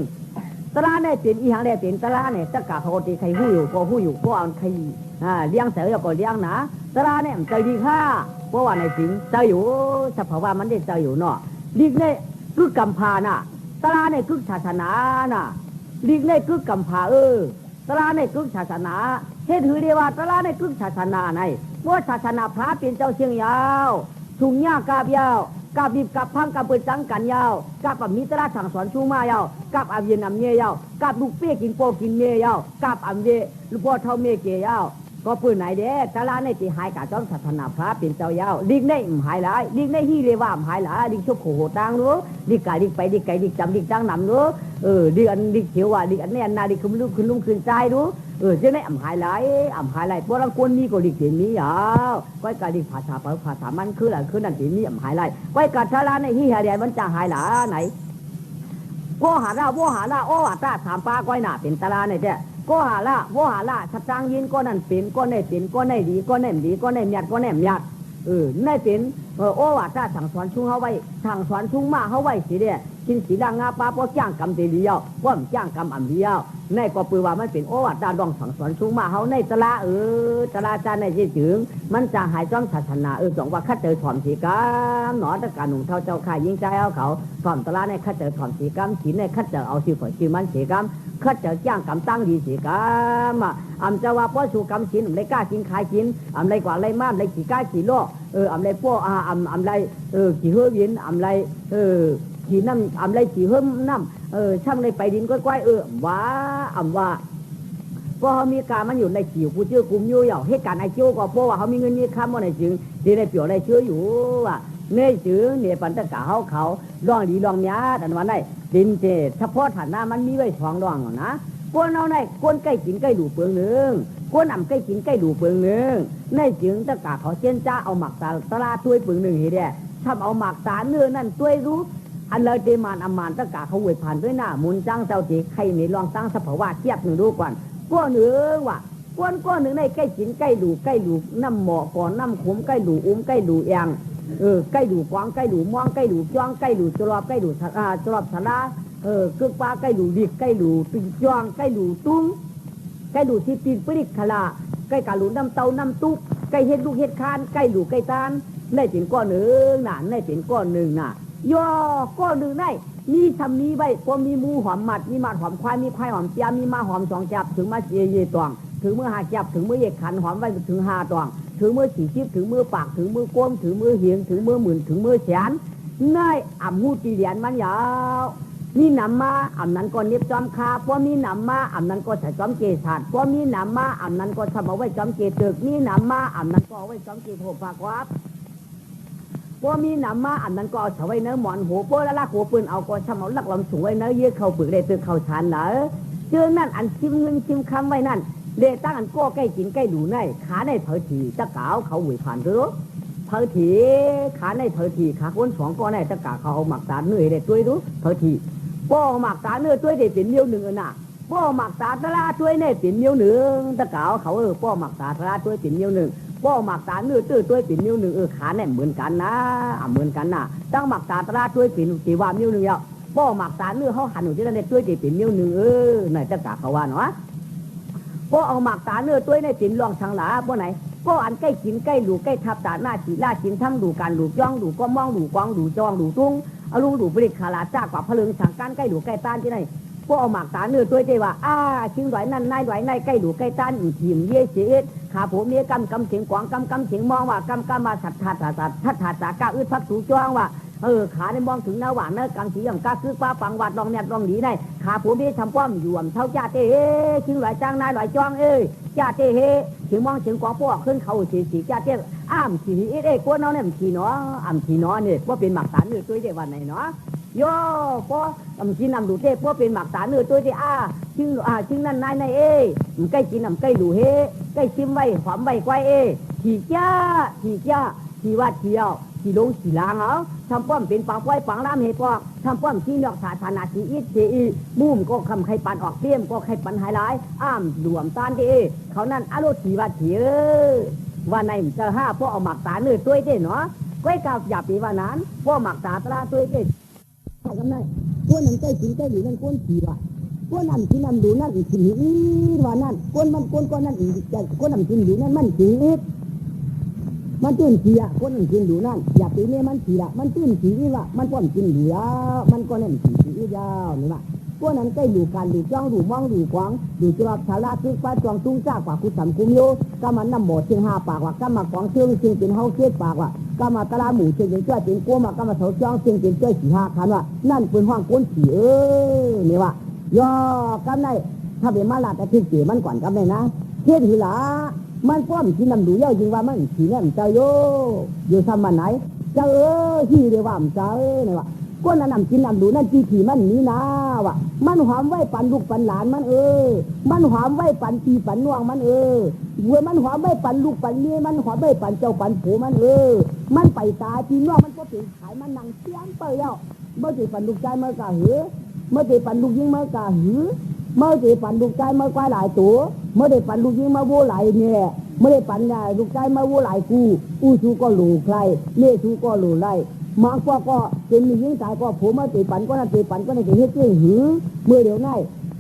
ตลาดในเป็นอีหังเดเป็นตลาดเนี่ยตะกาเขาตีใครหู้อยู่ก็หู้อยู่ก็เอาใครเลี้ยงเสือก็เลี้ยงนะตลาดเนี่ยใจดีค่าเพราะว่าในจึงใจอยู่สภาวะมันได้ใจอยู่เนาะลีกเนี่ยคือกำพาน่ะตลาดเนี่ยคือศาสนาน่ะลีกเนี่ยคือกำพาตลาดเนี่ยคือศาสนาเฮ็ดถือได้ว่าตลาดเนี่ยคือศาสนาในว่าศาสนาพระเป็นเจ้าเชียงยาวถุงหญ้ากาบยาวกาบบีบกับพังกับเปิดจังกันยาวกับมีตราสั่งสอนชูมายาวกับอาเวียนอำเนียยาวกับลูกเปี้ยกินโปกินเมียยาวกับอำเวลูกพ่อเท่าเมียเกยาวก็ปืนไหนเด้ตลาดในที่หายกับจ้องศาสนาพระเป็นเจ้ายาวดิกในหายหลายดิกในฮีเรว่าหายหลายดิกชุบโขโหตังรู้ดิกไก่ดิกไปดิกไก่ดิกจำดิกจังนำรู้ดิกอันดิกเขียวว่าดิกอันนี้อันนาดิกขึ้นลุ่มขึ้นใจรู้จะได้หายหลายเพราะเราควรมีก็ดิกเสียงนี้ยาวก้อยกาดิกภาษาภาษามันคืออะไรคือนั่นที่มีหายหลายก้อยกาตลาดในฮีเรมันจะหายหลายไหนพ่อหาล่าโอ้หาตาถามป้าก้อยหน้าเป็นตลาดในเจ้ก็หาละชัดจางยินก็นั่นเป็นก็ได้เป็นก็ได้ดีก็ได้ดีก็ได้เมียดก็ได้เมียดได้เป็นโอ้ว่าถ้าสั่งสอนชุ่งเขาไว้สั่งสอนชุ่งมาเขาไว้สิเดียกินสีดางงาปลาป้อจ้างกำเตียวป้อมจ้างกำอ่ำเดียวในก็ปือว่ามันเป็นโอ้ว่าถ้าดองสั่งสอนชุ่งมาเขาในตละตละจานในที่ถึงมันจะหายจ้องศาสนาสองว่าคัดเจอถอมสีกามหนอตะการหนุ่มเท่าเจ้าข่ายยิงใจเอาเขาถอมตละในคัดเจอถอมสีกามขีในคัดเจอเอาสิฝอยขีมันสีกามข้าจะจ้างกำตั้งดีสิกามจะว่าป้อสู่กำชินอะไรกล้ากินขายกินอะไรกว่าอะไรมากอะไรขี่ก้าขี่โลอะไรป้ออะไรขี่เฮือวินอะไรขี่น้ำอะไรขี่เฮือน้ำช่างในไปดินก้อยว่าว่าพอเขามีการมันอยู่ในขี่กูเชื่อกุมอยู่อย่างเหตุการณ์ไอ้เจ้าก็เพราะว่าเขามีเงินมีคำว่าในจึงที่ในเปี่ยวในเชื่ออยู่ว่าเนี่ยจึงเนี่ยปันตะกาเขาลองดีลองเนี้ยแต่วันไหนดินเจเฉพาะฐานหน้ามันมีไว้สองดวงนะกวนเอาในกวนใกล้กินใกล้ดูเปลืองหนึ่งกวนอ่ำใกล้กินใกล้ดูเปลืองหนึ่งในจึงตะกาเขาเช่นจ้าเอาหมักตลาตัวเปลืองหนึ่งเฮียทำเอาหมักตาเนื้อนั่นตัวรู้อันเลยเตมานอมานตะกาเขาเวผ่านด้วยหน้ามุนจ้างเจ้าจีใครนี่ลองตั้งสภาวะเทียบหนึ่งดูก่อนก้อนหนึ่งว่ะก้อนหนึ่งในใกล้กินใกล้ดูน้ำหมอกก่อนน้ำขมใกล้ดูใกล้ดูแองใกล้ดูกวางใกล้ดูมองใกล้ดูจ้องใกล้ดูจรอบใกล้ดูจรอบสารากึกปลาใกล้ดูดิกใกล้ดูตึงจ้องใกล้ดูตุ้งใกล้ดูที่ตีนปริกขลาใกล้กาหลูน้ำเตาน้ำตุ๊กใกล้เห็ดลูกเห็ดคานใกล้ดูใกล้ตานได้เป็นก้อนหนึ่งน่ะได้เป็นก้อนหนึ่งน่ะย่อก้อนหนึ่งได้มีทำมีไว้พอมีมูหอมหมัดมีหมัดหอมควายมีควายหอมเจียมีมาหอมสองจับถึงมาเยตวงถึงมือหาจับถึงมือเยกขันหอมไว้ถึงหาตวงถึงมือสีชิบถึงมือปากถึงมือก้มถึงมือเหียงถึงมือหมื่นถึงมือแสนง่ายอ่ำหูตีเหรียญมันยาวมีหนำมาอ่ำนั้นก็เน็บจอมคาพอมีหนำมาอ่ำนั้นก็ใส่จอมเกศาดพอมีหนำมาอ่ำนั้นก็ทำเอาไว้จอมเกตึกมีหนำมาอ่ำนั้นก็เอาไว้จอมเกโถปากวับพอมีหนำมาอ่ำนั้นก็เอาไว้เนื้อหมอนหัวโป้ละหัวปืนเอาก็ทำเอาลักลำสูงไว้เนื้อเยื่อเข่าปึกเลยตึกเข่าชันเหรอเจอนั่นอันชิมเงินชิมคำไว้นั่นเดตั้งอันก็ใกล้กินใกล้ดูในขาในเผยถีตะกาวเขาหวยผ่านตัวเผยถีขาในเผยถีขาคนสองก็ในตะกาเขาเอาหมักตาเนื้อได้ตัวรู้เผยถีป้อหมักตาเนื้อตัวได้เป็นเมียวหนึ่งน่ะป้อหมักตาตะลาตัวในเป็นเมียวหนึ่งตะกาวเขาป้อหมักตาตะลาตัวเป็นเมียวหนึ่งป้อหมักตาเนื้อตัวเป็นเมียวหนึ่งขาในเหมือนกันนะเหมือนกันน่ะตั้งหมักตาตะลาตัวเป็นตีว่าเมียวหนึ่งแล้วป้อหมักตาเนื้อเขาหันอยู่ที่นั่นตัวได้เป็นเมียวหนึ่งในตะกาเขาว่าเนาะพอเอาหมากตาเนื้อตัวในติ่นลองทางหลาพวกไหนก็อันใกล้กินใกล้ดูใกล้ทับตาหน้าฉีล่ากินทั้งดูการดูจ้องดูก็มองดูกวางดูจองดูตุ้งเอาลุงดูบริขาลาจ้ากว่าพลึงสั่งการใกล้ดูใกล้ต้านที่ไหนพวกเอาหมากตาเนื้อตัวเจว่าชิงไหวนั่นนายไหวในใกล้ดูใกล้ต้านอยู่ทีมเย่เสียขาผมเนี้ยกำเสียงกวางกำเสียงมองว่ากำมาสัตถาจาก้าอึดพักสูจ้องว่าขาได้มองถึงหน้าหวานเนื้อกำสีอย่างก้าคือป้าปังวัดลองเนี่ยลองหนีได้ขาผมเนี้ยทำป้อมอยู่เท่าจ่าเต้ชิงไหวจ้างนายไหวจ้องจ่าเต้เสียงมองเสียงกวางพวกขึ้นเขาสีจ่าเต้ขี่กวนเอาเนี่ยขี่เนาะขี่เนาะเนี่ยว่าเป็นหมักสารเนื้อตัวเจวันไหนเนาะโย่พอกินน้ำดูเต้พอเป็นหมักสารเนื้อตัวเจชิงนั่นนายในใกล้กินน้ำใกล้ดูใกล้ชิมไว้หอมไว้ควายขี่จ้าขี่วัดเที่ยวขี่ลงขี่ล้างเอาทำป้อมเป็นปากไว้ปังร่ำเหตุปอกทำป้อมที่นอกสาธารณะที่อิดบุ้มก็คำใครปันออกเตี้ยมก็ใครปันหายร้ายรวมตานเขานั่นอารมณ์ขี่วัดเที่ยวว่าในเจอ5พ่อเอาหมักตาเนื้อตัวเต้เนาะก้อยกาบหยาบปีว่านั้นพ่อหมักตาตราตัวเต้ กันได้ก้นนั้นใกล้กินใกล้หรือนั่นก้นขี่ว่ะก้นนั่นกินนั่นดูนั่นอีกทีนี้ว่านั่นก้นมันก้นก้อนนั่นอีกแต่ก้นนั่นกินอยู่นั่นมันขี่อีกมันตื่นขี่อ่ะก้นนั่นกินอยู่นั่นอย่าตีเนี่ยมันขี่ละมันตื่นขี่ว่ะมันป้อมกินอยู่แล้วมันก็นั่นขี่ยาวนี่ว่ะก้นนั้นใกล้ดูการดูจ้องดูมองดูขวางดูจุลภาระทึกฟ้าจวงตุ้งจ้ากว่าคุณสามคุมโยก็มันนำหมดเชียงห้าปากว่าก็มาของเชียงเป็นเฮาเคียดปากว่าก็มาตลาหมูเชียงเป็นจ้อยเป็นกัวมาก็มาเถาจ้องเชียงเป็นจ้อยสี่ห้าคันว่านั่นเป็นห้องก้นขี่นี่ว่ะย่อกันได้ถ้าเป็นมาลาแต่ที่เกี่ยมันก่อนกันได้นะเทียดหือหลามันป้อมกินน้ำดูเย่าจริงว่ามันขี่เนี่ยมันเจ้าโยอยู่ทำมันไหนเจ้าที่เรียกว่ามันเจ้าเนี่ยว่ะก้นนั่นนำกินน้ำดูนั่นจีขี่มันนี้นะว่ะมันหอมไว้ปันลูกปันหลานมันมันหอมไว้ปันปีปันน่วงมันเว้ยมันหอมไว้ปันลูกปันเมียมันหอมไว้ปันเจ้าปันผัวมันมันไปตายปีน่วงมันก็เป็นขายมันนั่งเสียงเปรี้ยวเมื่อจีปันลูกใจเมื่อกะหือเมื่อจีปันลูกยิงเมื่อกะหือเมื่อจีปันลูกใจเมื่อควายหลายตัวเมื่อได้ปันลูกยิงมาโวไหลเนี่ยเมื่อได้ปันลูกใจมาโวไหลกูอู้ชูก็หลูใครเน่ชูก็หลูไล่มากกว่าก็เป็นมียิงตายก็ผมมาตีปันก็นั่นตีปันก็นั่นตีเฮ็ดชื่อหือเมื่อเดี๋ยวไง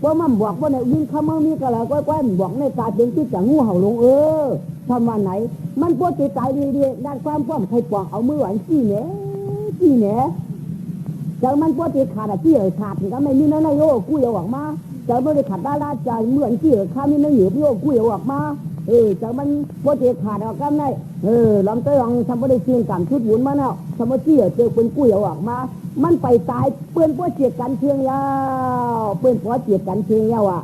ว่ามันบอกว่าเนี่ยยิงเขามามีก็แล้วก้อยบอกในตาเป็นที่จะงูเห่าลงทำวันไหนมันปวดใจตายดีๆด้านความป้อมใครปองเอามือหวานจี้เนี่ยจากมันปวดใจขาดจี้ขาดก็ไม่มีนั่นนายโยกู้อย่าออกมาจากไม่ได้ขาดด้านละใจเหมือนจี้ข้ามีนั่นเหยียบโยกู้อย่าออกมาจากมันปวดใจขาดออกกันได้ลำเตยของทำไม่ได้เชียงกันชุดหมุนมาแล้วทำว่าจี้เจอเป็นกู้อย่าออกมามันไปตายเปื้อนปวดเจียกันเชียงยาวเปื้อนปวดเจียกันเชียงยาวอ่ะ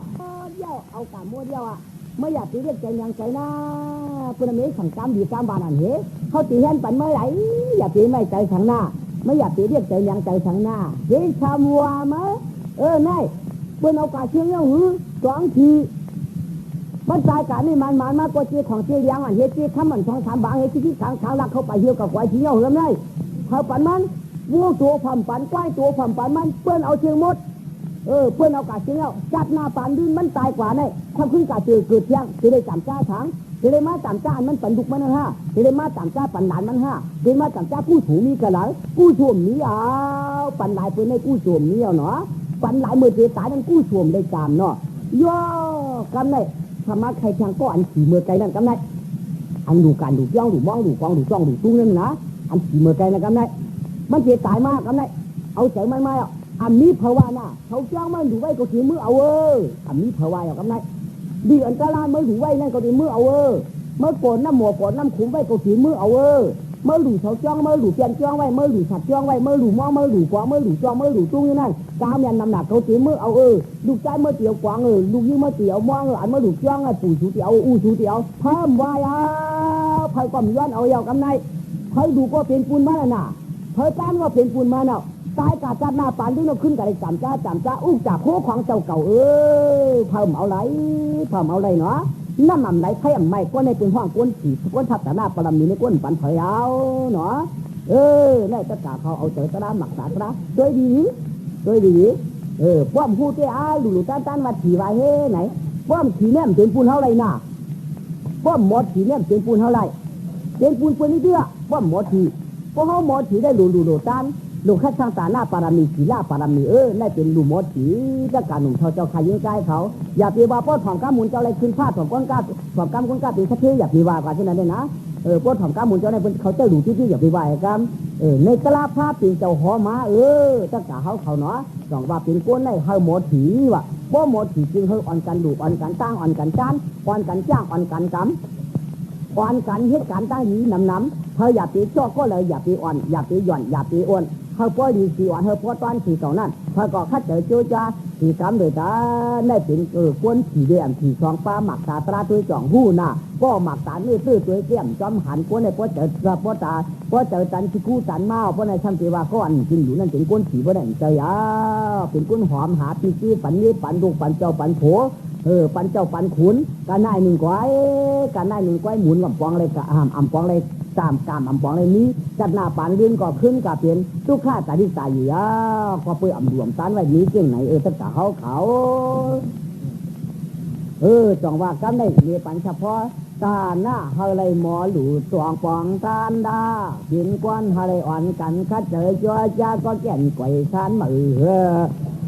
เย้าเอากาโมเย้าอ่ะไม่อยากตีเรียกใจยังใจนะเพื่อนไม่สั่งกามดีกามบานอันเหเขาตีเห็นปันเมื่อไหร่อย่าตีไม่ใจสังหน้าไม่อยากตีเรียกใจยังใจสังหน้าเฮ้ยชาวมัวมั้ยนายเพื่อนเอากาเชียงยาวหือสองทีมันตายการนี่มันมากกว่าเจี๊ยของเจี๊ยยังอันเฮ็ดเจี๊ยข้ามมันทองถามบางเฮ็ดที่ขางลักเข้าไปเหี่ยวกับควายเชียวเริ่มได้เขาปันมันวัวตัวผัมปันควายตัวผัมปันมันเพื่อนเอาเชียงมดเพื่อนเอากาเชียงแล้วจัดหน้าปานดินมันตายกว่าเนี่ยความขึ้นกาเกิดเที่ยงจะได้จำจ้าถังจะได้มาจำจ้ามันปันดุกมันนะฮะจะได้มาจำจ้าปันหลานมันฮะจะได้มาจำจ้ากู้ถูมีกระหลังกู้ชวมนี้เอาปันหลายเพื่อนให้กู้ชวมนี้เอาเนาะปันหลายเมื่อเจตายนั่นกู้ชวมได้จำเนาะย่อกำไรธรรมะใครทางก็อันขี่เมื่อไกลนั่นกำไรอันดูการดูย่องดูมองดูกองดูจ้องดูตุ้งนั่นนะอันขี่เมื่อไกลนั่นกำไรมันเจตายมากกำไรเอาใจมันมาอันนี้ภาวนาเขาจ้างมันดูไว้ก็ถือมือเอาอันนี้ภาวนากำไรดีอันตรายเมื่อดูไว้นั่นก็ถือมือเอาเมื่อก่อนน้ำหมวกก่อนน้ำขุมไว้ก็ถือมือเอาเมื่อดูเขาจ้องเมื่อดูเปลี่ยนจ้องไว้เมื่อดูสัตว์จ้องไว้เมื่อดูมองเมื่อดูกวางเมื่อดูจ้องเมื่อดูตุ้งนั่นกามยันน้ำหนักเขาถือมือเอาดูใจเมื่อเตียวกวางดูยิ่งเมื่อเตียวมองอันเมื่อดูจ้องปู่ชูเตียวอู้ชูเตียวเพิ่มไว้ไผ่ก็มีย้อนเอาอย่างกำไรไผ่ดูก็เป็นปูนมาแล้วน่ะไผ่ก้านก็เป็นปูนมาเนาะตายกาจัดหน้าปานที่เราขึ้นกับไอ้จำจ้าอุ้งจากโคของเจ้าเก่าเพิ่มเอาไรเนาะน้ำไหลไผ่ไม่ก็ในเป็นห้องก้นขี่ก้นทับแต่หน้าปรมีในก้นปันเผยเอาเนาะในตะกาเขาเอาเจอตะราหมักตาตะด้วยดีป้อมพูดได้ดูต้านวัดขี่ไว้เฮ้ไหนป้อมขี่แนมเป็นปูนเท่าไรน่ะป้อมหมดขี่แนมเป็นปูนเท่าไรเป็นปูนเพื่อนนี่เด้อป้อมหมดขี่เพราะเขาหมดขี่ได้ดูต้านลูกข้าช่างตาหน้าปารามีขีล่าปารามีได้เป็นลูกหมดขีจะการหนุ่มเจ้าขายยิงใจเขาอย่าไปว่าป้อนถ่อมก้ามุนเจ้าอะไรขึ้นผ้าถ่อมก้อนก้าถ่อมก้ามก้อนก้าเป็นสักทีอย่าไปว่ากว่าเช่นนั้นเลยนะป้อนถ่อมก้ามุนเจ้าในเขาเจ้าดูที่อย่าไปว่ากันในกลาผ้าเป็นเจ้าหอมาจะกะเขาเนาะสองว่าเป็นก้นได้เฮาหมดขีว่ะป้อหมดขีจริงเฮาอ่อนกันดูอ่อนกันตั้งอ่อนกันจ้านอ่อนกันจ้างอ่อนกันกำอ่อนกันเหตุการณ์ตั้งยีน้ำเธออย่าไปจ่อก็เลยอย่าไปอ่อนอย่าไปหย่อนอย่าไปอ้วนเฮาป้อดีสีอ่อนเฮาป้อต้อนสีสองนั่นเฮาก็คัดเจอโจจ้าสีกำเลยจ้าได้เป็นก้นสีแดงสีสองปลาหมักตาตราตัวจ่องหู้น่ะป้อหมักตาเนื้อตื้อตัวเกี้ยมจอมหันก้นในป้อเจอป้อตาป้อเจอจันทร์คู่จันเมาป้อในช่างเทวาก้อนกินอยู่นั่นเป็นก้นสีป้อได้ใจเป็นก้นหอมหาปีจีปันนี้ปันลูกปันเจ้าปันโผปันเจ้าปันขุนการนายหนึ่งก้อยหมุนลำปองเลยกะอ่ำปองเลยตามกามอ่ำปองเลยนี้จัดหน้าปานเรื่องก็ขึ้นกับเป็นทุกข้าตาที่ตายอยู่พอเปื่ออ่ำรวมต้านไว้นี้เก่งไหนตั้งแต่เขาจองว่ากันได้เมียปันเฉพาะ ตาหน้าเฮเลยหมอหลูสวงปองตานดาหินก้อนเฮเลยอ่อนกันคัดเจอจัวจ้าก็แก่นไกวชานมือ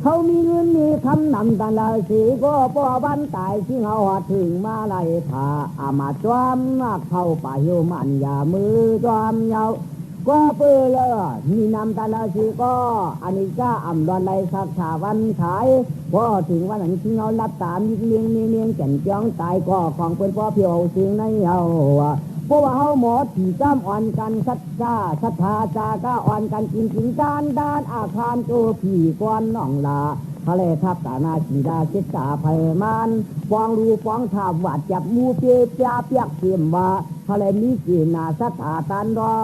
เขามีเงินมีคำนำตาลาสีก็ป้อบ้านตายที่เขาหอถึงมาไล่ผาอามาจอมเข้าป่าหิวมันอย่ามือจอมเยาก็เปื้อเลยมีนำตาลาสีก็อันนี้จ้าอ่ำรอนไรสักชาวันขายพอถึงวันนั้นที่เขารับตามเลี้ยงแก่นจ้องตายก็ของเป็นพ่อเพียวสิ่งในเอาเพราะว่าเฮาหมอถี่จ้ำอ่อนกันศรัทธาจาก้าอ่อนกันกินด้านอาคารโตผีก้อนน้องลาทะเลทับตานาขีดาเจตาไพมันฟองรูฟองถาบหวาดจับมูเปียเปียกเสียมว่าทะเลมีกีนาสัทธาตันรอ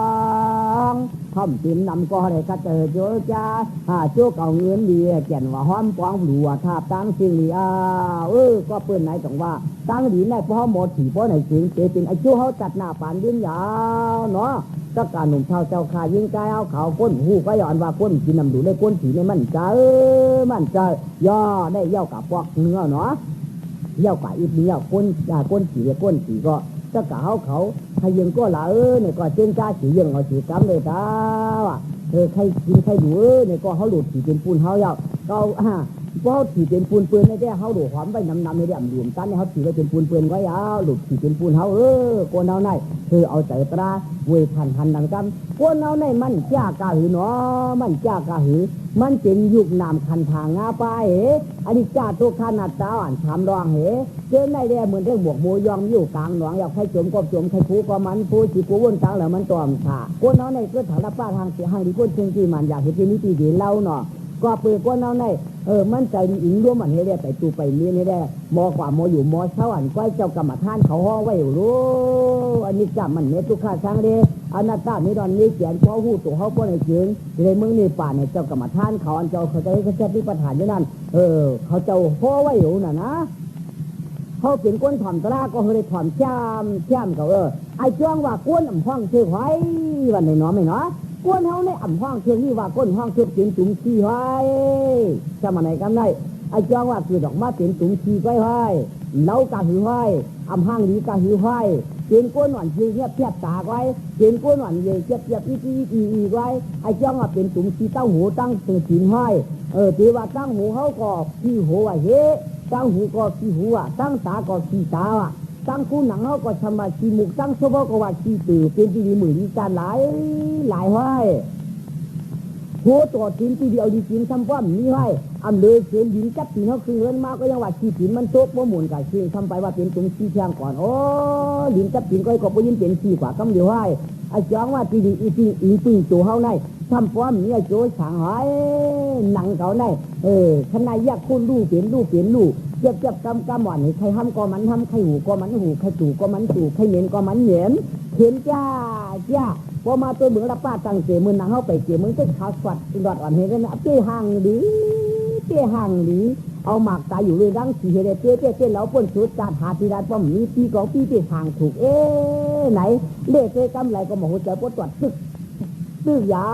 งคำปิ่นนำก็เลยกระเตอโจจ้าโจกเอาเงินดีแก่นว่าห้อมฟองหลัวทาบตั้งสิ่งลีก็เปิ้นไหนต้องว่าตั้งดีในพ่อหมดถี่พ่อไหนจริงเจเป็นไอ้โจเขาจัดหน้าปานดินยาวเนาะก็การหนุ่มชาวเจ้าขายิงใจเอาเขาก้นหูก็ย้อนว่าก้นกินน้ำดูได้ก้นถี่ในมันใจย่อได้เย่ากับพวกเนื้อเนาะเย่ากับอีกเนื้อก้นถี่ก็ก็กะเขาใครยังก็ละเนี่ยก็เจ้งจ้าถี่ยังเอาถี่กำเลยจ้าใครกินใครดูเนี่ยก็เขาหลุดถี่เป็นปูนเขาเย่าก็เพราะถี่เป็นปูนเปื้อนได้เขาหลุดหอมไปน้ำในเรื่องรวมตั้นเนี่ยเขาถี่ไว้เป็นปูนเปื้อนไว้หลุดถี่เป็นปูนเขาก้นเอาในเอาใจตราเวทันดังจำก้นเอาในมันจ้ากะหือเนาะมันจ้ากะหือมันเป็นยุคนามคันทางงาไปอันนี้จ้าทุกขนาดตาอ่านถามรองเจอในเรื่องเหมือนเรื่องบวกโมยองอยู่กลางหนองอยากให้จมก็จมใครผู้ก็มันผู้จีผู้วนกลางแล้วมันตอมขาก้นเอาในก็ถารับป้าทางเสียหางดีก้นเชิงที่มันอยากเห็นที่นี้ที่ดีเล่าเนาะก็เปิดก้นเอาในมันใจอิงร่วมมันให้ได้ไปตูไปเลี้ยนี่ได้มอกว่าโมอยู่มอเช้าอันก้อยเจ้ากรรมฐานเขาห้อไว้รู้อันนี้จำมันเนี่ยทุกข้าช้างเลยอนัตตานิรันดร์นี้เขียนเพราะหูตัวเขาก็ในเชิงเลยมึงนี่ป่าเนี่ยเจ้ากรรมฐานเขาอันเจ้าเขาจะให้เขาเช็ดที่ประธานอยู่นั่นเขาเจ้าห้อไว้อยู่น่ะนะเขาเป็นก้นถ่อมตราก็เลยถ่อมจ้ำเขาไอ้จ้องว่าก้นอ่ำห้องเชื่อไว้วันไหนเนาะไม่เนาะก้นเขาในอ่ำห้องเชื่อนี่ว่าก้นห้องเชื่อเป็นจุ่มขี้ไว้จะมาไหนกันได้ไอ้จ้องว่าคือดอกไม้เป็นจุ่มขี้ไว้เล้ากะหือไว้อ่ำห้างดีกะหือไว้เป็นก้นหวานเยียบเทียบตาไว้เป็นก้นหวานเยียบอีไว้ไอ้จ้องว่าเป็นจุ่มขี้ตั้งหูตั้งตื่นหินไว้ตีว่าตั้งหูเขาก็ขี้หัวตั้งหูก็ขี้หัวตั้งตาก็ขี้ตาตั้งคู่หนังเขาก็ทำมาขี้มุกตั้งโซบก็ว่าขี้ตื่นเป็นที่ดีมือดีการหลายไว้หัวตัวกินที่เดียวดีกินทำป้อมนี่ไว้อำเลยเสียนดินจับปีเขาคือเงินมาก็ยังว่าขี้ปีนมันโต๊ะว่าหมุนกับขี้ทำไปว่าเป็นตรงขี้เชียงก่อนดินจับปีนก็ก็ยินเป็นขี้กว่าก็เดียวไว้ไอ้จ้องว่าที่ดีอีปีตัวเขาในทำป้อมนี่โจ้ฉางหายหนังเขาในขณะยักษ์คุณลูกเปลี่ยนลูกเจ็บกำหวานใครห้ำก็มันห้ำใครหูก็มันหูใครจู่ก็มันจู่ใครเหม็นก็มันเหม็นเข็นจ้าพอมาตัวเหมือนรับป้าตั้งเสียมือนังเข้าไปเกี่ยมือเต้นขาวสวัดดอดอ่อนเห็นกันนะเปี้ยห่างดีเอาหมากตายอยู่เลยดังสีเฮเดเปี้ยแล้วปนสุดจานหาทีดาป้อมนี้ปีกองปีห่างถูกไหนเล่เต้กำไรก็มาหัวใจปวดตรวจตึกยา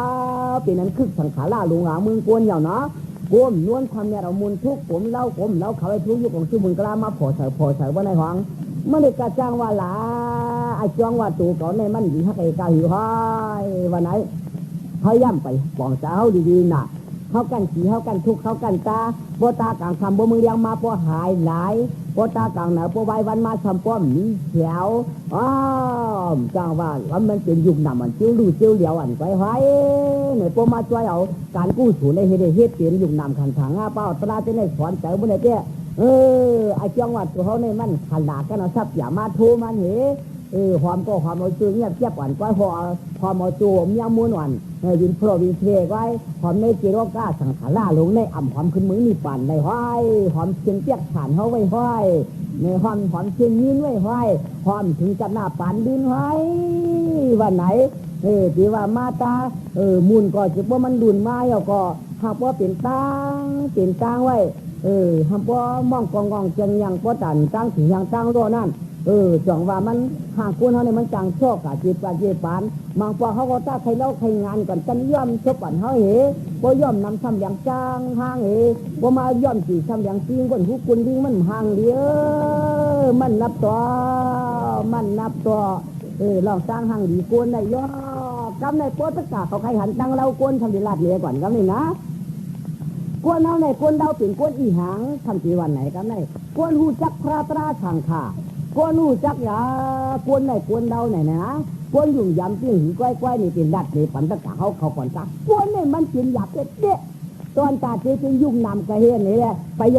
วเป็นนั้นคึกสังขาราลุงหาเมืองกวนอย่างเนาะก้มนวลทำเนี่ยเรามุนทุกผมเล่าเขาไปทุกยุคของชื่อมึงกล้ามาพอใส่ว่าในห้องเมื่อเด็กกระจ้างว่าหลาไอ้จ้องว่าตัวก่อนในมันดีฮักไอ้กาหิวห้อยวันไหนเขาย่ำไปปองเจ้าดีๆน่ะเขากันสีเขากันทุกเขากันตาโปตากลางคำบ่มือยังมาโปหายหลายโปตากลางเหนือโปใบวันมาทำป้อมมีแถวจ้างว่ามันเป็นยุคหนำมันเจียวดูเจียวเหลียวอันไว้เนี่ยโปมาช่วยเอาการกู้สูนในเฮ็ดเปลี่ยนยุคหนำขันถังเป้าตราจะในสอนใจบ่ได้เจ้ไอ้จังหวัดตัวเขาในมันขนาดกันเอาทรัพย์อย่ามาโทมันหอมก็หอมเอาจูเงียบเจี๊ยบหวานก้อยหอมเอาจูเมียม้วนหวานยินโปรวินเทไว้หอมในจิโรก้าสังขาราลงในอ่ำหอมขึ้นมือนี่ปั่นในห้อยหอมเชียงเจี๊ยบฐานเขาไว้ห้อยในหอมเชียงยินไว้ห้อยหอมถึงจับหน้าปั่นดินห้อยวันไหนที่ว่ามาตามุนก็จะว่ามันดุนมาเอาก็หากว่าเป็นตั้งไว้หากว่ามองกองเชียงยังก็ตันตั้งถึงยังตั้งโลนั่นจังว่ามันห่างคนเขาเนี่ยมันจังโชคกับจีบกับเจ็บปานบางพอเขาก็ตั้งใครเล่าใครงานก่อนกันย่อมชกปั่นเขาบ่ย่อมนำทำอย่างจ้างห่างบ่มาย่อมจีทำอย่างจริงบนหุกุนดิ้งมันห่างเดียว มันนับตัวลองสร้างหังดีกวนได้ย่อกำในโปตกาเขาใครหันตังเรากวนทำดีลาดเลยก่อนกำนี่นะกวนเอาในกวนเราเป็นกวนอีหางทำจีวันไหนกำในกวนหูจักพระตราทางขากวนหูจักยากวนในกวนเราไหนนะกวนยุ่งยำเปี้ยงหิก้อยๆนี่เป็นดัดเลยปันตะกาเขาก่อนจักกวนนี่มันเป็นหยาบเด็ดตอนตาเจ๊ยุ่งนำกระเฮียนนี่แหละไปโย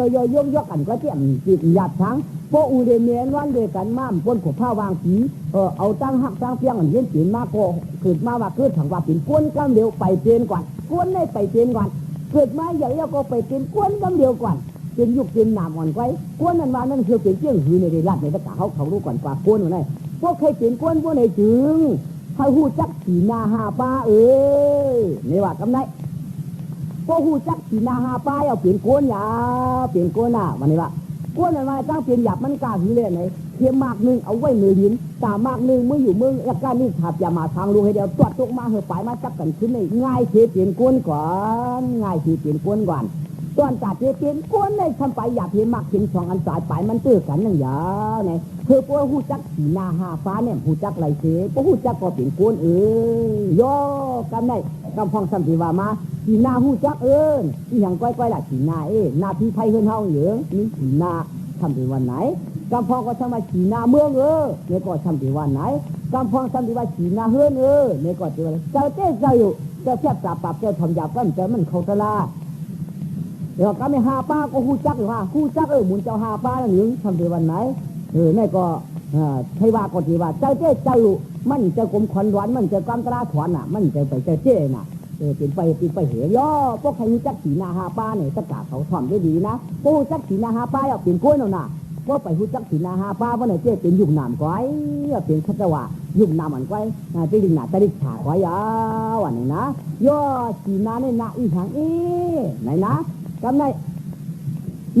กกันก็เจียมจิตหยาบทั้งพวกอูเดเมียนวันเดียกันม่ามปนขบผ้าวางผีเอาตั้งหักตั้งเพียงอันเย็นปีนมาโกเกิดมาว่าเกิดถังว่าปีนกวนกำเดียวไปเปลี่ยนก่อนกวนได้ไปเปลี่ยนก่อนเกิดมาอย่างนี้ก็ไปเปลี่ยนกวนกำเดียวก่อนเป็นยุคเป็นหนามอ่อนไว้กวนนั้นมานั่นคือเป็นเจียงหือในเดือนในตะกาเขารู้ก่อนกว่ากวนวันไหนพวกใครเปลี่ยนกวนพวกไหนจึงให้หูจักสีนาหาป้านี่ว่ากำไรพวกหูจักสีนาหาป้าเอาเปลี่ยนกวนอย่าเปลี่ยนกวนน่ะวันนี้ว่ากวนอะไรตั้งเปลี่ยนหยาบมันกล้าหือเลยไหนเทียมมากนึงเอาไว้มือหินตามากนึงมืออยู่มือแล้วก็นี่ขับอย่ามาทางลูกให้เดียวตรวจตกมาเหอะไปมาจับกันขึ้นเลยง่ายเทียเปลี่ยนกวนก่อนง่ายทีเปลี่ยนกวนก่อนตอนจัดเปลี่ยนกวนเลยทำไปหยาบเทียมมากเทียมสองอันสายไปมันตื้อกันนั่งยาวเนี่ยเธอพวกหูจักสีนาหาฟ้าเนี่ยหูจักไรเสียพวกหูจักก็เปลี่ยนกวนย่อกันได้กำพองสัมผัสว่ามาสีนาหูจักที่อย่างก้อยๆล่ะสีนานาพี่ไทยเฮือนเฮาเหยอะนี่สีนาทำเป็นวันไหนกำพองก็ทำมาขีนาเมืองเนี่ยก็ทำเป็นวันไหนกำพองทำเป็นว่าขีนาเฮือนเนี่ยก็เจ้าเจ้าเจ้าอยู่เจ้าแทบจับปรับเจ้าทำหยาบกันเจ้ามันเขาตลาดเดี๋ยวก็ไม่หาป้าก็หูจักอยู่ว่าหูจักหมุนเจ้าหาป้าอย่างนี้ทำเป็นวันไหนนี่ก็ใช่ว่าก็ที่ว่าเจ้าเจ้าเจ้าอยู่มันจะกลมขวัญหวานมันจะกำตราถอนน่ะมันจะไปเจ้าเจ้น่ะเป็นไปเหยย่อพวกใครรู้จักสีนาหาป้าเนี่ยสกัดเขาทำได้ดีนะพวกจักสีนาหาป้าเอาเปลี่ยนกล้วยเอาน่ะพวกไปรู้จักสีนาหาป้าว่าเนี่ยเจ้เป็นยุ่งน้ำก้อยเป็นชัดว่ายุ่งน้ำอันก้อยจะดึงหน้าจะดึงขาก้อยยาวอันนี้นะย่อสีนาเนี่ยนาอีหางไหนนะจำได้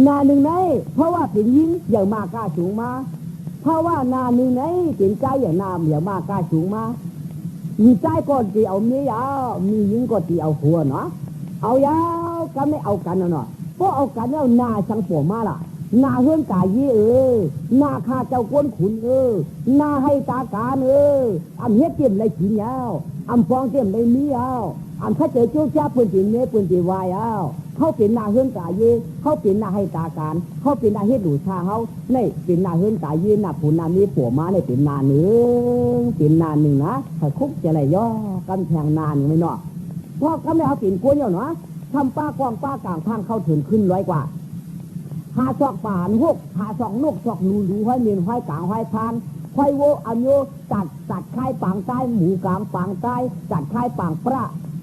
นาหนึ่งไหนเพราะว่าเป็นยิงอย่างมากกล้าสูงมาเพราะว่านาหนึ่งไหนเป็นใจอย่างน้ำอย่างมากกล้าสูงมามีใจก็ตีเอาเมียยาวมียิงก็ตีเอาหัวเนาะเอายาวก็ไม่เอากันเนาะเพราะเอากันแล้วนาช่างปวดมาล่ะนาเฮือนกายยี่นาข้าเจ้ากวนขุนนาให้ตาการอันเฮ็ดเต็มเลยขีนยาวอันฟองเต็มเลยมียาวอันถ้าเจอโจ้จ้าปืนตีเนื้อปืนตีวายเขาเป็นนาเฮือนกายยี่เขาเป็นนาให้ตาการเขาเป็นนาเฮ็ดหลูชาเขาเนี่ยเป็นนาเฮือนกายยี่นาผู้นามีผัวมาเนี่ยเป็นนาหนึ่งนะถ้าคุกจะอะไรย่อกำแพงนาหนึ่งไม่เนาะเพราะก็ไม่เอาเป็นกวนเนาะทำป้ากว้างป้ากลางพังเข้าถึงขึ้น100 กว่าหาซอกป่านหกหาซอกนกซอกรูห้อยเมียนห้อยกลางห้อยพานห้อยโวอันโยตัดค่ายปางใต้หมูกลางปางใต้ตัดค่ายปางพระ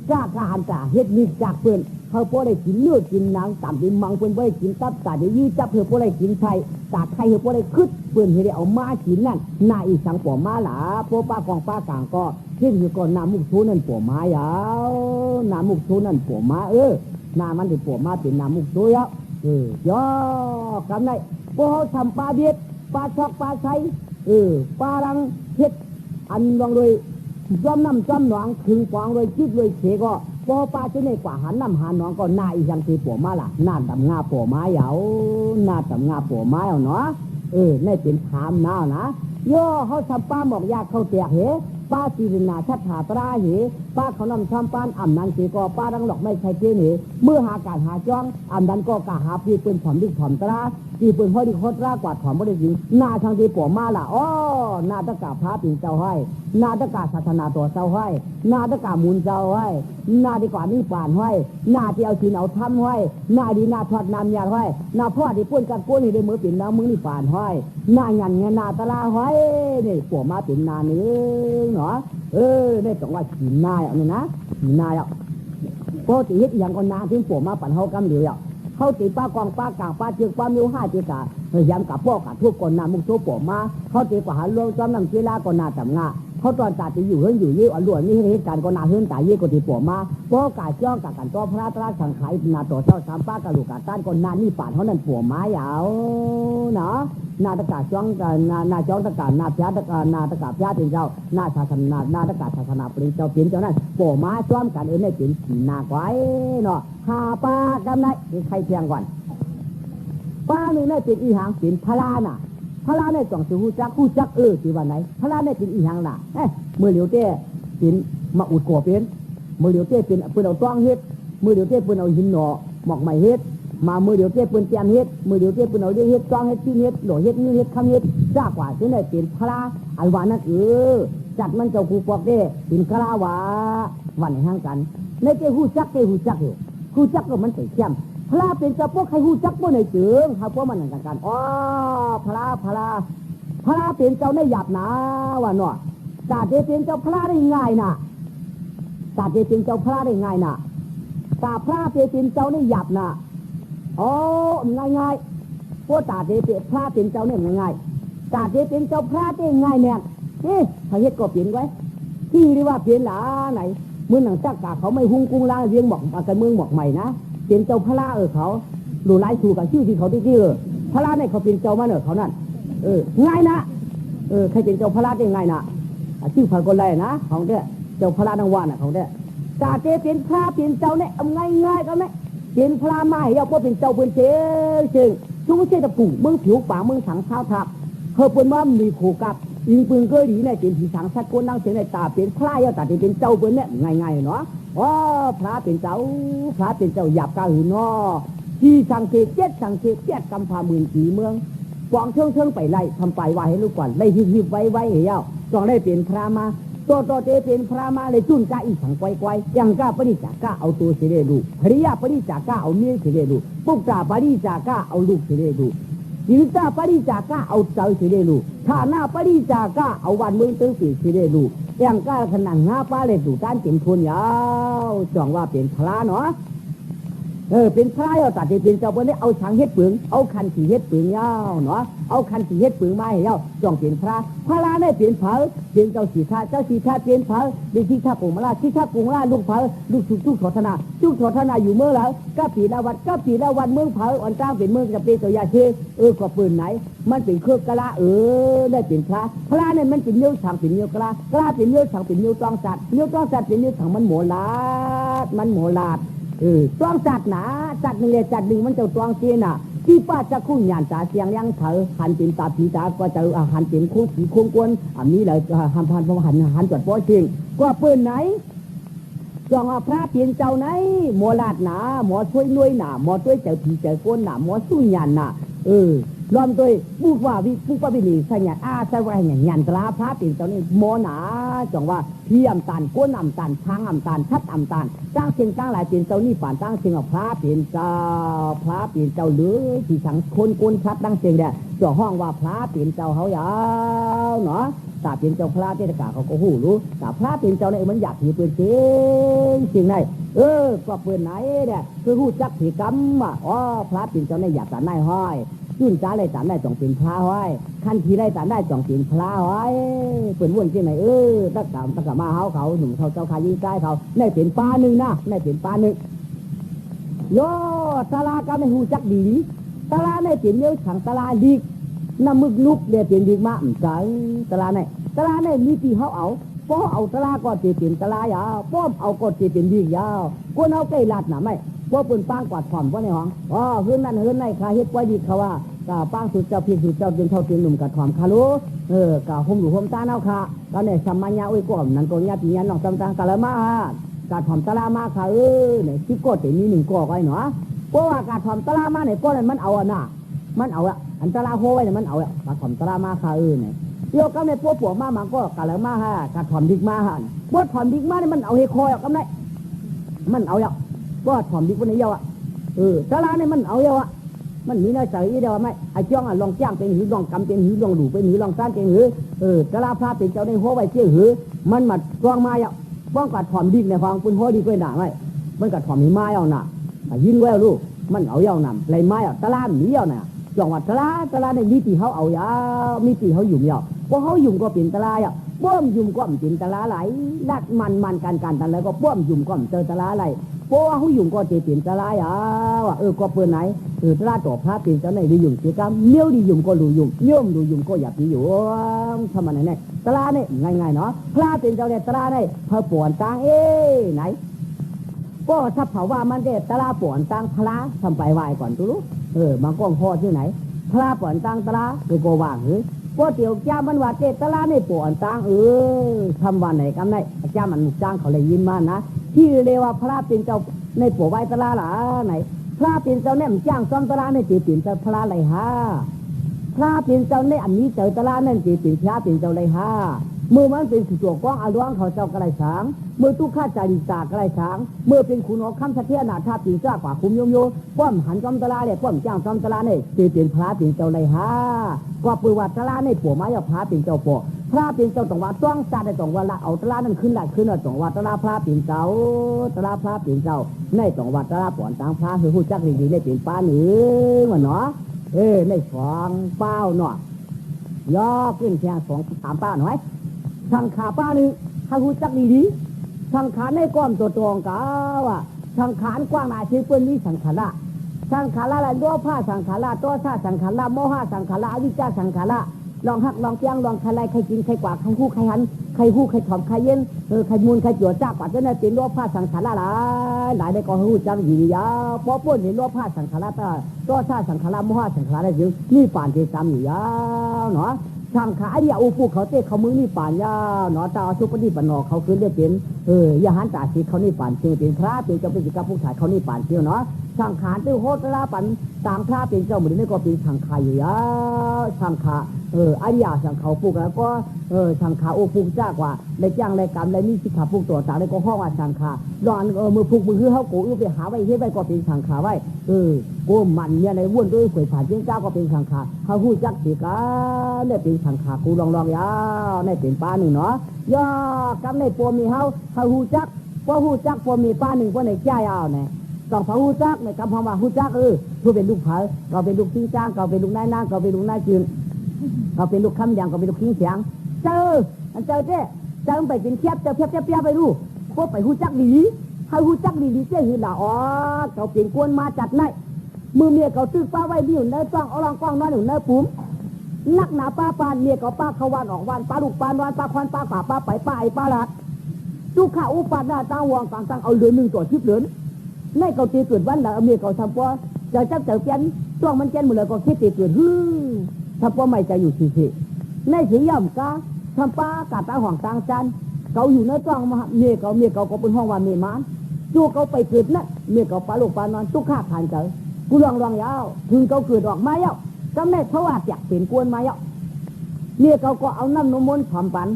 จ้าการจ่าเฮ็ดนิดจากเปื่อนเขาพอได้กินเนื้อกินหนังต่ำดินมังเปื่อนไว้กินตับตัดยี่จับเพื่อพอได้กินไทยตัดไทยเพื่อพอได้คึดเปื่อนให้ได้เอามากินนั่นนาอีสังปอมาหลาพวกป้ากองป้ากลางก็เที่ยงอยู่ก่อนนามุกชูนั่นปอมายาวนามุกชูนั่นปอมานามันได้ปอมาเป็นนามุกชูแล้วย่อกำไรพวกเขาทำปลาเบียดปลาช็อกปลาไซปลาลังเฮ็ดอันลองเลยจ้อมน้ำจ้อมหนองถึงฟองเลยจิตเลยเฉก็พอปลาจะในกว่าหันน้ำหันหนองก็น่าอีกอย่างตีปัวมาล่ะน่าดำงาปัวไม้เหยาน่าดำงาปัวไม้เอาเนาะนี่เป็นถามน้านะย่อเขาทำปลาหมอกยาเขาแตกเหป้าสีรินาชัดหาตราเหป้าเขานำทำปานอ่ำนันสีก็ป้าดังหลอกไม่ใช่เจ๊เหเมื่อหาการหาจ้องอ่ำนันก็กะหาปีเป็นผอมดิผอมตราปีเป็นห้อยดิโคตรากวาดผอมไม่ได้ยิงหน้าทางดีปัวมาล่ะอ้อหน้าตะกาพระปิ่นเจ้าให้หน้าตะกาศาสนาตัวเจ้าให้หน้าตะกามูลเจ้าให้หน้าดีกว่านี่ป่านให้หน้าที่เอาชินเอาทำให้หน้าดีหน้าทอดน้ำยาให้หน้าพ่อที่ป้วนกันป้วนนี่ได้มือปิ่นน้ำมือนี่ป่านให้หน้าหยันเงี้ยหน้าตะลาให้นี่ปัวมาเป็นนาเนื้อเนาะได้ต้องว่าขีนายนี่นะขีนายปกติเฮ็ดอย่างคนนาถึงปวดมาปั่นเฮากำเหลียวเขาตีป้ากองป้ากลางป้าเจือกป้ามิวห้าเจือกพยายามกับพ่อกับทุกคนนามุกโซปวดมาเขาตีกว่าหาลวงจอมน้ำเจลาก็นาจำงาเขาตอนตัดจะอยู่เฮือนอยู่ยี่อันล้วนนี่เหตุการณ์ก็นาเฮือนตายยี่ก็ตีปวดมาพ่อกาจ้องกับกันต่อพระตราสังขารนาต่อเจ้าสามป้ากระลูกกาต้านก็นานี่ป่านเขานั่นปวดมายาวเนาะนาตะกาจ้องกับนาจ้องตะกานาพยาตะกานาตะกาพยาเป็นเจ้านาศาสนานาตะกาศาสนาปริเจ้าเป็นเจ้านั่นปวดมาจ้อมกันไม่เป็นขีนาไว้เนาะหาป้ากำไรใครเพียงก่อนป้าหนึ่งได้เป็นอีหางเป็นพลาน่ะพ พระลาในจ่องสิฮู้จักสิว่าไหนพระลาในเป็นอีหยังล่ะเมื่อเหลียวเต้เป็นมาอุดก่อเป็นเมื่อเหลียวเต้เป็นเปิ้นเอาต้องเฮ็ดเมื่อเหลียวเต้เปิ้นเอาหินหนอหมอกไม้เฮ็ดมาเมื่อเดี๋ยวเต้เปิ้นเตียนเฮ็ดเมื่อเดี๋ยวเต้เปิ้นเอาเฮ็ดต้องเฮ็ดที่เฮ็ดโดเฮ็ดนี่เฮ็ดคำเฮ็ดจ้ากว่าถึงได้เป็นพระอันว่านั่นจัดมันเจ้ากูปอกเด้เป็นคาราวาวันให้ห่างกันในเจ้ฮู้จักอยู่ฮู้จักก็มันใส่เข้มพระเป็นเจ้าพวกใครฮู้จักบ่ในเจิงหาพวกมันนั่นกันอ๋อพระเป็นเจ้าในหยาบนะว่าเนาะตาเตเป็นเจ้าพระได้ง่ายนะตาเตเป็นเจ้าพระได้ง่ายนะตาพระเป็นเจ้าในหยาบนะอ๋อง่ายพวกตาเตเป็นพระเป็นเจ้าเนี่ยง่ายตาเตเป็นเจ้าพระได้ง่ายแน่ถ้าเฮ็ดก็เปลี่ยนไว้ที่เรียกว่าเปลี่ยนหลาไหนเมื่อหนังจักกะเขาไม่หุ้งกุ้งล่างเรียงบอกกันเมืองบอกใหม่นะเป็นเจ้าพระเขาดูไล่ถูกกับชื่อที่เขาที่พระเนี่ยเขาเป็นเจ้ามาเขานั่นง่ายนะใครเป็นเจ้าพระได้ง่ายนะชื่อพระคนไรนะของเด้เจ้าพระนางวานน่ะของเด้ตาเตเป็นพระเป็นเจ้าเนี่ยง่ายก็ไหมเป็นพระมาให้เราเพราะเป็นเจ้าเป็นเจ้าเชิงทุกเช่ตะปุ่งเมืองผิวป่าเมืองสังเท้าทับเธอเป็นว่ามีขู่กับยิงปืนเกยหลีในเป็นผีสังสัตว์คนนั่งเสียในตาเป็นพระยาตาเป็นเจ้าเป็นเนี่ยง่ายๆเนาะอ๋อพระเป็นเจ้าหยาบกาหืนอที่สังเกตกำพาหมื่นปีเมืองกองเชิงไปไล่ทำไปว่าให้ลูกก่อนไล่หิบไว้เหี้ยวจองได้เป็นพระมาตัวเตเป็นพระมาเลยจุนกาอีสังไกวยังกาปริจากาเอาตัวเสด็จดูภริยาปริจากาเอาเมียเสด็จดูปุกตาปริจากาเอาลูกเสด็จดูยิงตาปริจากาเอาเจ้าเสด็จดูข้าหน้าปริจากาเอาวันเมืองตึงสีเสด็จดูยังกาขนาดงาปลาเลยดูด้านเต็มทุนยาวจองว่าเป็นพระเนาะเป็นพระเอาตัดเป็นเจ้าบนนี้เอาช้างเฮ็ดปืนเอาคันสีเฮ็ดปืนยาวเนาะเอาคันสีเฮ็ดปืนมาให้ยาวจองเป็นพระได้เป็นเผาเป็นเจ้าสีท่าเป็นเผาเป็นที่ท่าปุ่งมาลาที่ท่าปุ่งมาลาลูกเผาลูกจุกโสธนาอยู่เมื่อแล้วก็ปีละวันเมืองเผาอ่อนจ้างเป็นเมืองจะเป็นตัวยาเชก็ปืนไหนมันเป็นเครื่องกะละได้เป็นพระเนี่ยมันเป็นเนื้อช้างเป็นเนื้อกะละเป็นเนื้อช้างเป็นเนื้อต้องสัตว์เป็นเนื้อช้างมันโมลาดต้องจัดหนาจัดหนึ่งเลยจัดหนึ่งมันจะต้องเจน่ะที่ป้าจะคุ้นหยานจ่าเสียงยังเถอหันเป็นตาผีตาก็จะหันเป็นคุ้งผีคุ้งกวนอันนี้เลยหันพันพอหันจอดป้อจริงก็เปิ้นไหนจองพระเปลี่ยนเจ้าไหนหมอลาดหนาหมอช่วยนุ้ยหนาหมอช่วยเจ้าผีเจ้าก้นหนาหมอสู้หยานหนาล้อมตัวบุกว่าวิลีสัญญาสวายหยานตราพระเปลี่ยนเจ้านี่หมอหนาจองว่าพี่อำตาลก้นอำตาลช้างอำตาลชัดอำตาลจ้างเชียงจ้างหลายเปลี่ยนเจ้านี่ฝ่านจ้างเชียงพระเปลี่ยนเจ้าหรือที่สังคนก้นชัดตั้งเชียงเดียจ่อห้องว่าพระเปลี่ยนเจ้าเขายาวเนาะตาเป็นเจ้าพระเทศกาเขาก็หูรู้ตาพระเป็นเจ้าเนี่ยมันอยากผีเปืนจริงไหนก็เปืนไหนเนี่ยคือหูจักผีกรรมพระเป็นเจ้าเนี่ยอยากตัดได้ห้อยยื่นจ้าเลยตัดได้จ่องเป็นพระห้อยขั้นทีได้ตัดได้จ่องเป็นพระห้อยเปืนวุ่นจริงไหนตั้งแต่มาเขาหนุ่มเขาเจ้าขายิ่งใกล้เขาได้เป็นปลาหนึ่งนะได้เป็นปลาหนึ่งโย่ตลาก็ไม่หูจักดีตลาได้เป็นเยอะขังตลาดีน้ำมึกลุกเดี๋ยวเปลี่ยนดีมากจังตลาเนี่ยมีที่เขาเอาป้อเอาตลาก็จะเปลี่ยนตลายาวป้อมเอาก็จะเปลี่ยนดียาวคนเอาใกล้ลัดหนาไม่ป้อปืนปังกวาดถ่อมว่าในห้องเฮือนนั่นเฮือนในคาเฮ็ดไว้ดีเขาว่ากาปังสุดเจ้าพี่สุดเจ้าเป็นเท่าเตียนหนุ่มกับถ่อมคารุกาห่มหลูห่มตาเน่าค่ะก็เนี่ยสัมมาญาอุ้ยก้มนั่นก็ญาติญาณน้องต่างๆกะละมากาถ่อมตลามาค่ะเนี่ยที่ก็จะมีหนึ่งก้อไว้เนาะเพราะว่ากาถ่อมตลามาเนี่ยก้อนนั้นมันเอาหน้ามันเอาอันตราโฮไว้เนี่ยมันเอากาถ่อมตลามาค่ะเนี่ยโยกก็ในพวกปวกมามันก็กะละมาฮะกะถ่อมดิกมาฮะพวกถ่อมดิกมาเนี่ยมันเอาเฮคอยก็ได้มันเอาก็ถ่อมดิกวันนี้เยอะตลาเนี่ยมันเอาเยอะมันมีน้อยใจเดียวไหมไอ้จ้องลองจ้างเป็นหือลองกำเป็นหือลองดูเป็นหือลองซ่านเป็นหือตลาพระเป็นเจ้าในโฮไว้เชี่ยหือมันมาจ้องมาเยอะป้องกัดถ่อมดิกในฟังปุ่นโฮดีกว่าหนาไหมมันกัดถ่อมหิมะเอาหนายิงแววลูกมันเอาเยาวนำไรไม้ตลาหนีเยาน่ะจังหวัดตลาในมีตีเขาเอายามีตีเขาหยุ่มเยาพอเขาหยุ่มก็เป็นตลาป้อมหยุ่มก็เป็นตลาไหลลัดมันกันตันแล้วก็ป้อมหยุ่มก็เจอตลาไหลเพราะว่าเขาหยุ่มก็จะเป็นตลายก็เปิดไหนตลาต่อพระเป็นเจ้าไหนดีหยุ่มเสียกรรมเลี้ยวดีหยุ่มก็ดูหยุ่มเลี้ยวดูหยุ่มก็อย่าปีหยุ่มทำมันไหนตลาเนี่ยง่ายๆเนาะพระเป็นเจ้าเนี่ยตลาเนี่ยพระป่วนต่างไหนก็ถ้าเผาว่ามันเด็ดตลาป่วนต่างพระทำไปไหวก่อนตู้รู้บางก้องพ่อที่ไหน พระป่อนตังตระไปโกว่างหรือพวกเตียวจ้ามันว่าเจตระในป่อนตังทำวันไหนกำไรจ้ามันมุกจ้างเขาเลยยินมานะที่เรียกว่าพระเป็นเจ้าในป่อไว้ตระหล่ะไหนพระเป็นเจ้าเนี่ยจ้างซ้อมตระในจีเป็นเจ้าพระไรฮะพระเป็นเจ้าในอันนี้เจ้าตระนั่นจีเป็นพระเป็นเจ้าไรฮะเมื่อมันเป็นสุจกว้างอารวงเขาเจ้ากระไรช้างเมื่อทุกข้าจาริตากระไรช้างเมื่อเป็นขุนออกคำสะเทียนาท่าปีจ้ากว่าคุมโยมโยป้อมหันจอมตลาเนี่ยป้อมจ้างจอมตลาเนี่ยจีเป็นพระเป็นเจ้าไรฮะก็ปือว่าตลาในผัวไม้เอาพระเป็นเจ้าปอพระเป็นเจ้าต้องว่าต้องจาได้ต้องว่าละเอาตลานั่นขึ้นละขึ้นต้องว่าตลาพระเป็นเจ้าตลาพระเป็นเจ้าในต้องว่าตลาป่อนต่างพระคือผู้จักดีๆในเป็นป้าหนึ่งวะเนาะในสองเป้าเนาะย่อขึ้นแค่สองสามป้าหน่อยสังขาป้าหนึ่งถ้าผู้จักดีๆสังขารในก้อมตัวตรงกาว่าสังขารกว้างหนาชื่อเปิ้ลนี้สังขารละสังขารละล้วนผ้าสังขารละตัวซาสังขารละโมหะสังขารละอวิชชาสังขารละลองหักลองเปียงลองใครไรใครกินใครกว่าใครคู่ใครหันใครคู่ใครถอมใครเย็นใครมูลใครจั่วจ้าปัดจะได้เป็นล้วนผ้าสังขารละหลายได้ก็หูจังดียาพอป้นเห็นล้วนผ้าสังขารละตัวซาสังขารละโมหะสังขารละจึงนี่ป่านที่ซ้ำอยู่ยาวเนาะสังขารเนี่ยอุปุเขาเตะเขามือนี่ป่านยาวเนาะตาชุปฏิปันนอเขาคืนได้เป็นยาหันตาสีเขานี่ป่านเชื่อเป็นพระเป็นเจ้าเป็นสิกาผู้ชายเขานี่ป่านเชื่อเนาะสังขารตื้อโหตระปันต่างพระเป็นเจ้าเหมือนนี่ก็เป็นสังขารอยู่ยาวสังขารอริยสังขารปุกแล้วก็สังขารอุปุจ้ากว่าในจ้างในกรรมในนี่สิกขาปุกตัวต่างในก็ห้องว่าสังขารรอนมือปุกมือคือเขาโกยไปหาไว้เฮ็ดไว้ก็เป็นสังขารไว้โกมันเนี่ยในวุ่นด้วยข่อยผ่านเจ้าเจ้าก็เป็นสังขารเขาหู้จักสิกาเนี่ยเป็นสังขารกูลองยาวในเป็นป้าหนึ่งเนาะย่อกำในปัวมีเขาหู้จักพอหู้จักปัวมีป้าหนึ่งปัวในใจเอาเนี่ยต้องพอหู้จักในคำพว่าหู้จักผู้เป็นลูกเผาเราเป็นลูกทิ้งจ้างเราเป็นลูกนายนางเราเป็นลูกนายจืนเราเป็นลูกคำยางเราเป็นลูกทิ้งเสียงเจอเจ้ไปกินเทียบเจ้าเพียบไปรู้พวกไปหู้จักดีให้หู้จักดีเจ้าหือละอ๋อเขาเปลี่ยนกวนมาจัดในมือเมียเขาตื้อป้าไว้ดิวเนื้อจ้องเอาลองกล้องน้อยหนึ่งเนื้อปุ๋มนักหนาป้าปานเมียเขาป้าเขาวานออกวานป้าลูกปานวานป้าควันป้าป่าป้าไปป้าไอป้าลัดทุกข้าอุปาหน้าตาวงต่างเอาเหลือหนึ่งตัวชิบเหลือในเขาตีเกิดวันละเมียเขาทำป้อเจ้าเปียนจ้องมันเจนหมดเลยก็คิดตีเกิดทำป้อไม่จะอยู่สิในสีย่ำกาทำป้ากาตาห่องต่างจันเขาอยู่ในจ้องมาเมียเขาก็เป็นห้องว่าเมียมันจู่เขาไปเกิดนะเมียเขาป้าลูกปานวานทุกข้าผ่านเจอกูลองยาวถึงเขาเกิดออกมาเยาก็แม่เขาว่าอยากเป็นกวนมาเยาเนี่ยเขาก็เอาน้ำนมนต์ความปัน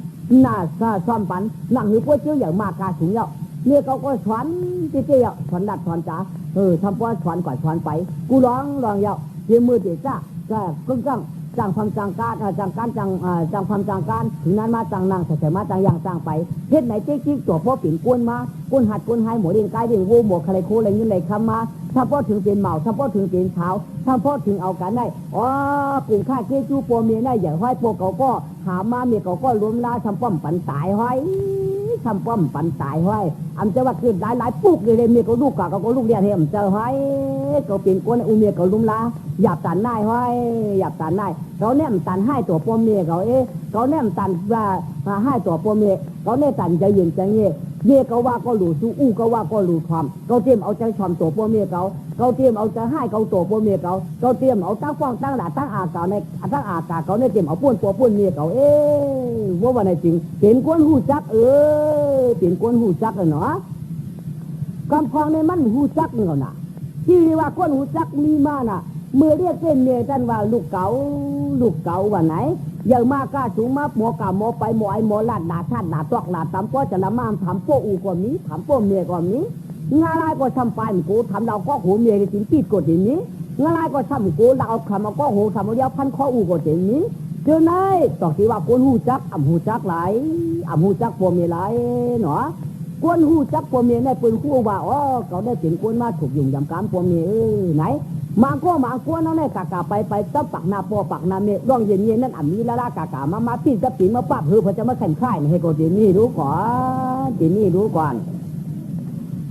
หน้าซาซ้อมปันหนังหือพวกเจ้าอย่างมากกาสูงเยาเนี่ยเขาก็สอนเจ๊เยาสอนดัดสอนจ๋าทำป้อนสอนกว่าสอนไปกูลองเยาเยี่ยมือเจ๊จ้าก็กังจังความจังการจังความจังการถึงนั้นมาจังนางแต่มาจังอย่างจังไปเฮ็ดไหนเจ๊กิ๊กตัวพ่อปิ่นกวนมากวนหัดกวนหายหมดเรียนกายเรียนวูหมดใครโคอะไรเงี้ยเลยคำมาถ้าพ่อถึงเป็นเหมาถ้าพ่อถึงเป็นเช้าถ้าพ่อถึงเอากันได้ปุ่งข้าเกจูปัวเมียได้อย่างห้อยปัวเขาก็หามาเมียเขาก็ล้มลาทำป้อมปันตายห้อยทำป้อมปันตายห้อยอันจะว่าคือหลายปุ๊กเลยเมียเขาลูกเขาก็ลูกเดียวเห็นเจอห้อยเขาเป็นกวนอุเมียเขาล้มลาหยาบตันได้ห้อยหยาบตันได้เขาแนมตันให้ตัวปัวเมียเขาเขาแนมตันว่าให้ตัวปัวเมียเขาเนี่ยตันใจเย็นใจเงี้ยเมียเขาว่าก็หลูสู้อู้ก็ว่าก็หลูความเขาเตรียมเอาใจชอมตัวปัวเมียเขาเตรียมเอาใจให้เขาตัวปัวเมียเขาเตรียมเอาตั้งฟ้องตั้งหลาตั้งอากาศในตั้งอากาศเขาเนี่ยเตรียมเอาป้วนตัวป้วนเมียเขาว่าวันไหนจริงเปลี่ยนกวนหูจักเปลี่ยนกวนหูจักเลยเนาะกำพองในมันหูจักเนาะนะที่ว่ากวนหูจักมีมาน่ะเมื่อเรียกเส้นเมียท่านว่าลูกเก๋าวันไหนอย่างมากกล้าสูงมาหมอกาหมอไปหมอไอหมอลาดด่าชาติด่าตอกด่าตำก็จะละมามทำโป้อูก่อนนี้ทำโป้เมียก่อนนี้งาลายก็ทำไปมันกูทำเราก็หูเมียกินปีดกดอย่างนี้งาลายก็ทำกูเราเอาคำเอาก็หูทำเอาเดียวพันข้ออูกดอย่างนี้เจ้าไหนต่อที่ว่าคนหูจักหูจักไหลหูจักปัวเมียไหลเนาะกวนหูจักปัวเมียในปืนคู่ว่าเขาได้เป็นกวนมาถูกยุ่งยำการปัวเมียไหนมากวนนั่นแหละกาไปต้ปักนาปอปักนาเมร่องเย็นนั่นอันนี้ละกามาปีนจะปีนมาปั๊บพอจะมาแข่งข่ายให้ก็เจนี่รู้ก่อน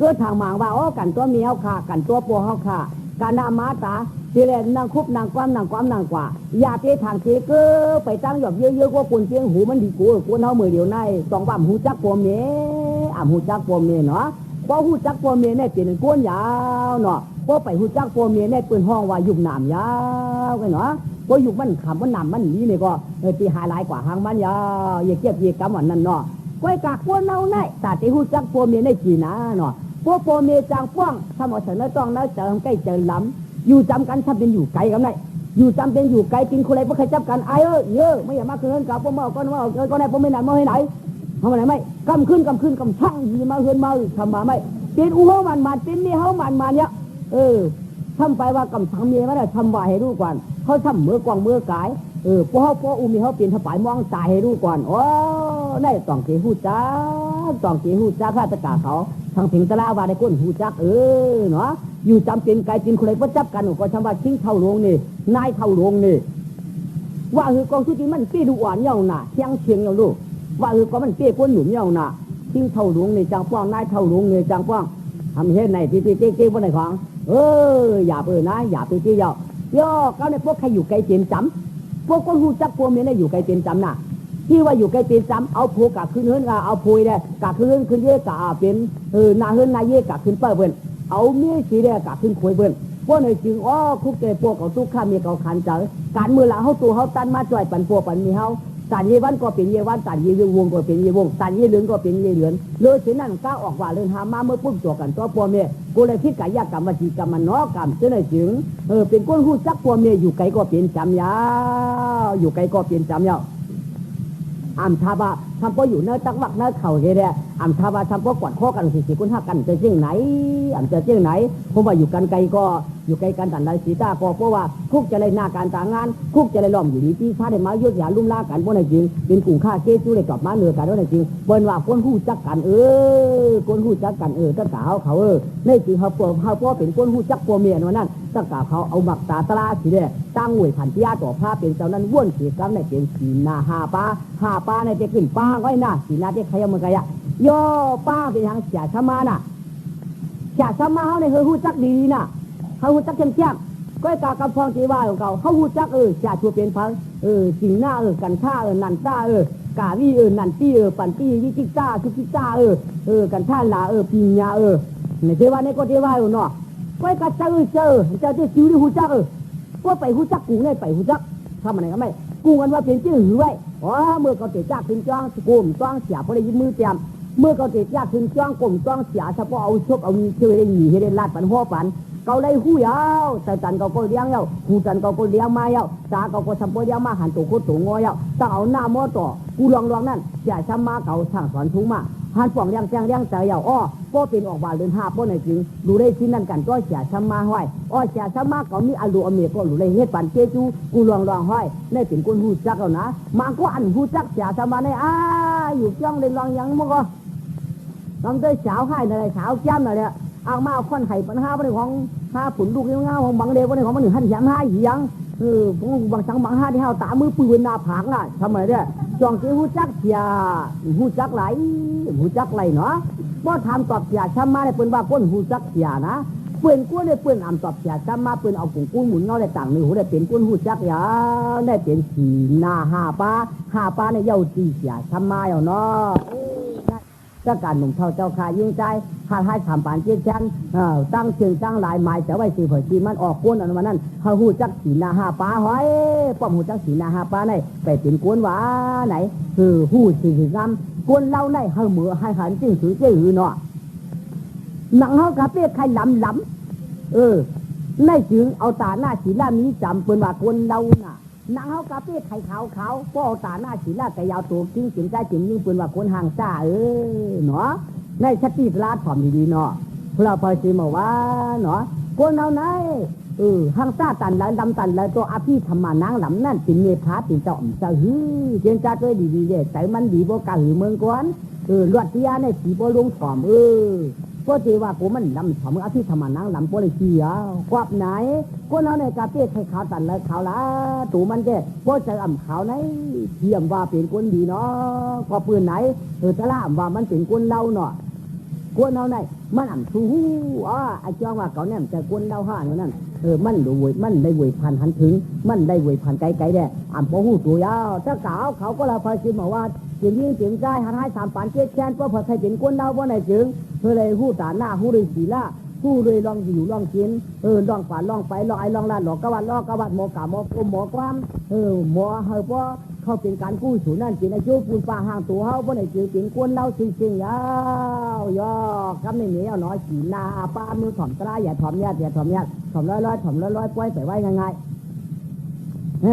ก็ทางมางว่ากันตัวเมียเขาขากันตัวปัวเขาขาการนามาตาทีแรกนางคุบนางความนางกว่าอยากเททางเทก็ไปตั้งหยอกเยอะๆก็ควรเสียงหูมันดีกูควรเท่ามือเดียวในต้องว่าหูจักปัวเมียหูจักปัวเมียเนาะพอหูจักปัวเมียเนี่ยเป็นกวนยาวเนาะพอไปหูจักปัวเมียเนี่ยเป็นห้องว่ายุ่งหนามยาวกันเนาะ พออยู่มันขำมันนำมันนี้นี่ก็ตีหายหลายกว่าหางมันอย่าเกียบเกียกำวันนั้นเนาะก้อยกากพวกเน่าในแต่ที่หูจักพวกเมียในจีนะเนาะพวกเมียจางป้องถ้าหมดเสนอต้องแล้วเจอใกล้เจอล้ำอยู่จำกันถ้าเป็นอยู่ไกลกันไหนอยู่จำเป็นอยู่ไกลกินคนไรพวกใครจับกันไอ้เยอะไม่อย่ามาเกินกับพวกมาก็ไหนพวกไม่ไหนมาให้ไหนทำอะไรไม่กำขึ้นกำช่างยีมาเฮือนมาทำมาไม่เป็นอู้เขามันเป็นนี่เขามันเนี่ยทำไปว่ากำชังเมียไม่ได้ทำว่าให้รู้ก่อนเขาทำเมื่อกวางเมื่อกายพออุ้มีเขาเปลี่ยนถปายมองตายให้รู้ก่อนโอ้ได้ต้องเกี่ยหูจ้าข้าตะกาเขาทางถึงตะลาวาได้ก้นหูจักเนาะอยู่จำเป็นไกลจินคนไรก็จับกันก็ทำว่าทิ้งเท่าลงนี่นายเท่าลงนี่ว่าคือกองทุนมันปี้ดูอ่อนเย่าหน่ะเชียงอย่างลูกว่าคือก็มันเปี้ยก้นหนุ่มเย่าหน่ะทิ้งเท่าลงนี่จางป้องนายเท่าลงนี่จางป้องทำเฮ็ดไหนที่เจ๊บนไหนของอย่านะอย่าไปเจ๊ย่อเขาในพวกใครอยู่ไกลเจียนจำพวกคนหูจักพวกเมียได้อยู่ไกลเจียนจำน่ะที่ว่าอยู่ไกลเจียนจำเอาโพกะขึ้นเฮือนเอาโพยได้กะขึ้นเย่กะเป็นนาเฮือนนาเย่กะขึ้นเป้าเบิ้นเอาเมียสีแดงกะขึ้นคุยเบิ้นพวกในจึงคุกเกยพวกเขาทุกข้ามีเขาขันเจอการมือหลังเขาตัวเขาตันมาจ่อยปั่นพวกปั่นมีเขาตันเยวันก็เป็นเยวันตันเยวงก็เป็นเยวงตันเยเหลืองก็เป็นเยเหลืองเลยเช่นนั้นก้าวออกว่าเรื่องหามาเมื่อปุ๊บตัวกันตัวพวกเมียกูเลยคิดกายกรรมวจีกรรมมันน้อกรรมเช่นนั้นจึงเป็นก้นหูจักพวกเมียอยู่ไกลก็เป็นจำยาวอยู่ไกลก็เป็นจำยาวอัมทาบะทำพออยู่เนื้อตักวักเนื้อเข่าเรื่อยอัมทาบะทำพอกวาดข้อกันสี่คนห้ากันจะเจ้งไหนอัมจะเจ้งไหนเพราะว่าอยู่กันไกลก็อยู่ไกลกันตันใดสีตาก็เพราะว่าคุกจะเลยหน้าการต่างงานคุกจะเลยล้อมอยู่ดีที่ชาได้มายุดยาลุ่มล่ากันเพราะในจริงเป็นกลุ่มฆ่าเกจูเลยกลับมาเหนือกันเพราะในจริงเปิ้นว่าคนหู้จักกันคนหู้จักกันตั้งแต่เขาในจริงเขาเป็นคนหู้จักตัวเมียนั่นตั้งแต่เขาเอาหมักตาตราสีแดงตั้งหวยผันพิยาต่อผ้าเป็นเจ้านั้นว่นเสียกันในเป็นสีนาหาป้าในจะขึ้นป้าไว้น่ะสีนาที่ใครเอามือใครย่อป้าเป็นทางเสียชมาน่ะเสียชมาเขาในหู้จักดีน่ะเขาหูจักเข้มก็ไอ้กากำพองจีว่าของเขาหูจักจ่าชัวเป็นพังจริงหน้ากันท่านันต้ากาวีนันตี้ปั่นตี้วิจิต้าทุกิต้ากันท่าลาปีญาในเทวาในก็เทวาเนาะก็ไอ้กาเจอที่ซิวที่หูจักก็ไปหูจักกูเนี่ยไปหูจักทำอะไรก็ไม่กูกันว่าเป็นชื่อหือไว้เมื่อเขาเตะจ้าขึ้นจ้องกลมจ้องเสียพอได้ยินมือเตรียมเมื่อเขาเตะจ้าขึ้นจ้องกลมจ้องเสียเฉพาะเอาชกเอามีเชื่อได้หนีให้ได้ลาดปันหัวปันเขาเลยหูยาวแต่จันเขาก็เลี้ยงยาวหูจันเขาก็เลี้ยงมายาวตาเขาก็ทำโปเลี้ยงมาหันตัวโคตรงอยาวต้องเอาหน้าม้อต่อกูลองนั่นจะช้ำมาเขาช่างสอนทุ่งมาหันป่องเลี้ยงแจงเลี้ยงใจยาวก็เป็นออกบาเดินห้าป้อนในจริงดูได้ชิ้นนั่นกันก็เสียช้ำมาห้อยเสียช้ำมาเขามีอารมณ์อเมริก็ดูได้เฮ็ดปันเจจูกูลองห้อยในเป็นคนหูจักแล้วนะมาก็อันหูจักเสียช้ำมาในอยู่จ้องเดินลองยังมั้งก็ลองได้สาวให้อะไรสาวจ้ำอะไรเอามาเอาคนไห้ปัญหาวันของหาผลลูกเงาของบางเดียววันของมันหนึ่งหันยังห้ายังผมบางสังบางห้าที่เฮาตามือปืนนาผางทำไมเนี่ยจองเกี่ยวหูจักเสียหูจักไหลเนาะเพราะทำตอบเสียช้ำมาเนี่ยเป็นว่าก้นหูจักเสียนะเปื่อนก้นเนี่ยเปื่อนอ่ำตอบเสียช้ำมาเปื่อนเอากุ้งกุ้งหมุนเงาได้ต่างในหูได้เป็นก้นหูจักยาได้เป็นสีนาหาปลาเนี่ยเย้าตีเสียช้ำมาเนาะถ้าการหนุ่มเท่าเจ้าขายิงใจหาให้ทำปานเจี๊ยชันตั้งเชิงตั้งหลายหมายแต่ไว้สื่อเผยจีมันออกก้นอันนั้นเขาหูจักสีนาหาปลาหอยป้อมหูจักสีนาหาปลาในไปเป็นก้นหวาไหนคือหูสีงามก้นเล่าในเขาเหมือให้หันจิ้งถือเจือเนาะหนังเขากระเปี้ยใครล้ในจึงเอาตาหน้าสีล่ามีจำเป็นว่าก้นเล่าน่ะนางเขากาเป้ไข่ขาวก็เอาตาหน้าฉีลาดแต่ยาวตัวกิ้งจิ้มใจจิ้มยิ่งปืนว่าคนห่างจ้าเนาะในชติลาดผอมดีๆเนาะเราพอซีมาว่าเนาะคนเอาไหนห่างจ้าตันแล้วดำตันแล้วตัวอาพี่ธรรมานางหลำนั่นตินเมธาตินเจ้าจะฮือเจียนจ้าตัวดีๆเนี่ยแต่มันดีบ่กะหือเมืองกวนลวดเทียในสีบ่ลงผอมก็จีว่าผมมันดำผอมอาพี่ธรรมานางหลำบ่เลยเสียกวับไหนคนเอาในกาเป้ไข่ขาวตันแล้วขาวละตัวมันแก่บ่เจออ่ำขาวไหนเทียมว่าเป็นคนดีเนาะก็ปืนไหนตะล่ามว่ามันเป็นคนเล่าเนาะคนเอาไหนมันอ่ำทูไอ้จ้องว่าเขาเนี่ยจะคนเล่าห้านั่นมันดูเว้ยมันได้เว้ยพันหันถึงมันได้เว้ยพันไกลๆแด่อ่ำพอหูตัวยาวถ้าเขาก็เราพอชิมว่าเสียงยิ่งเสียงใจหันให้สามปานเจี๊ยแชนเพราะพอใครเป็นคนเล่าว่าไหนจึงเพื่อเลยหูตาหน้าหูฤาษีล่า ผู้รวยลองอยู่ลองกินลองฝันลองไปลองไอลองลาดหลอกกวัดลอกกวัดหมอกาหมอกลมหมอความหมอเฮาเพราะเขาเป็นการกู้สูนั่นกินอายุปูนป่าห่างตัวเฮาบ่ได้กินกวนเราจริงๆยอคำนี้เหนียวน้อยขีนาป้ามือถ่อมตราอย่าถ่อมเนี่ยอย่าถ่อมเนี่ยถ่อมร้อยถ่อมร้อยปล่อยไปไว้ง่ายๆ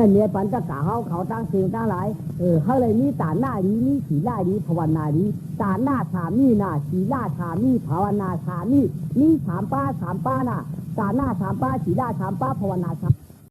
เมียปันจะกะเขาตั้งสิ่งตั้งหลายเขาเลยมีตาหน้าดีมีสีหน้าดีภาวนาดีตาหน้าถามีหน้าสีหน้าถามีภาวนาถามีถามป้าน่ะตาหน้าถามป้าสีหน้าถามป้าภาวนาถาม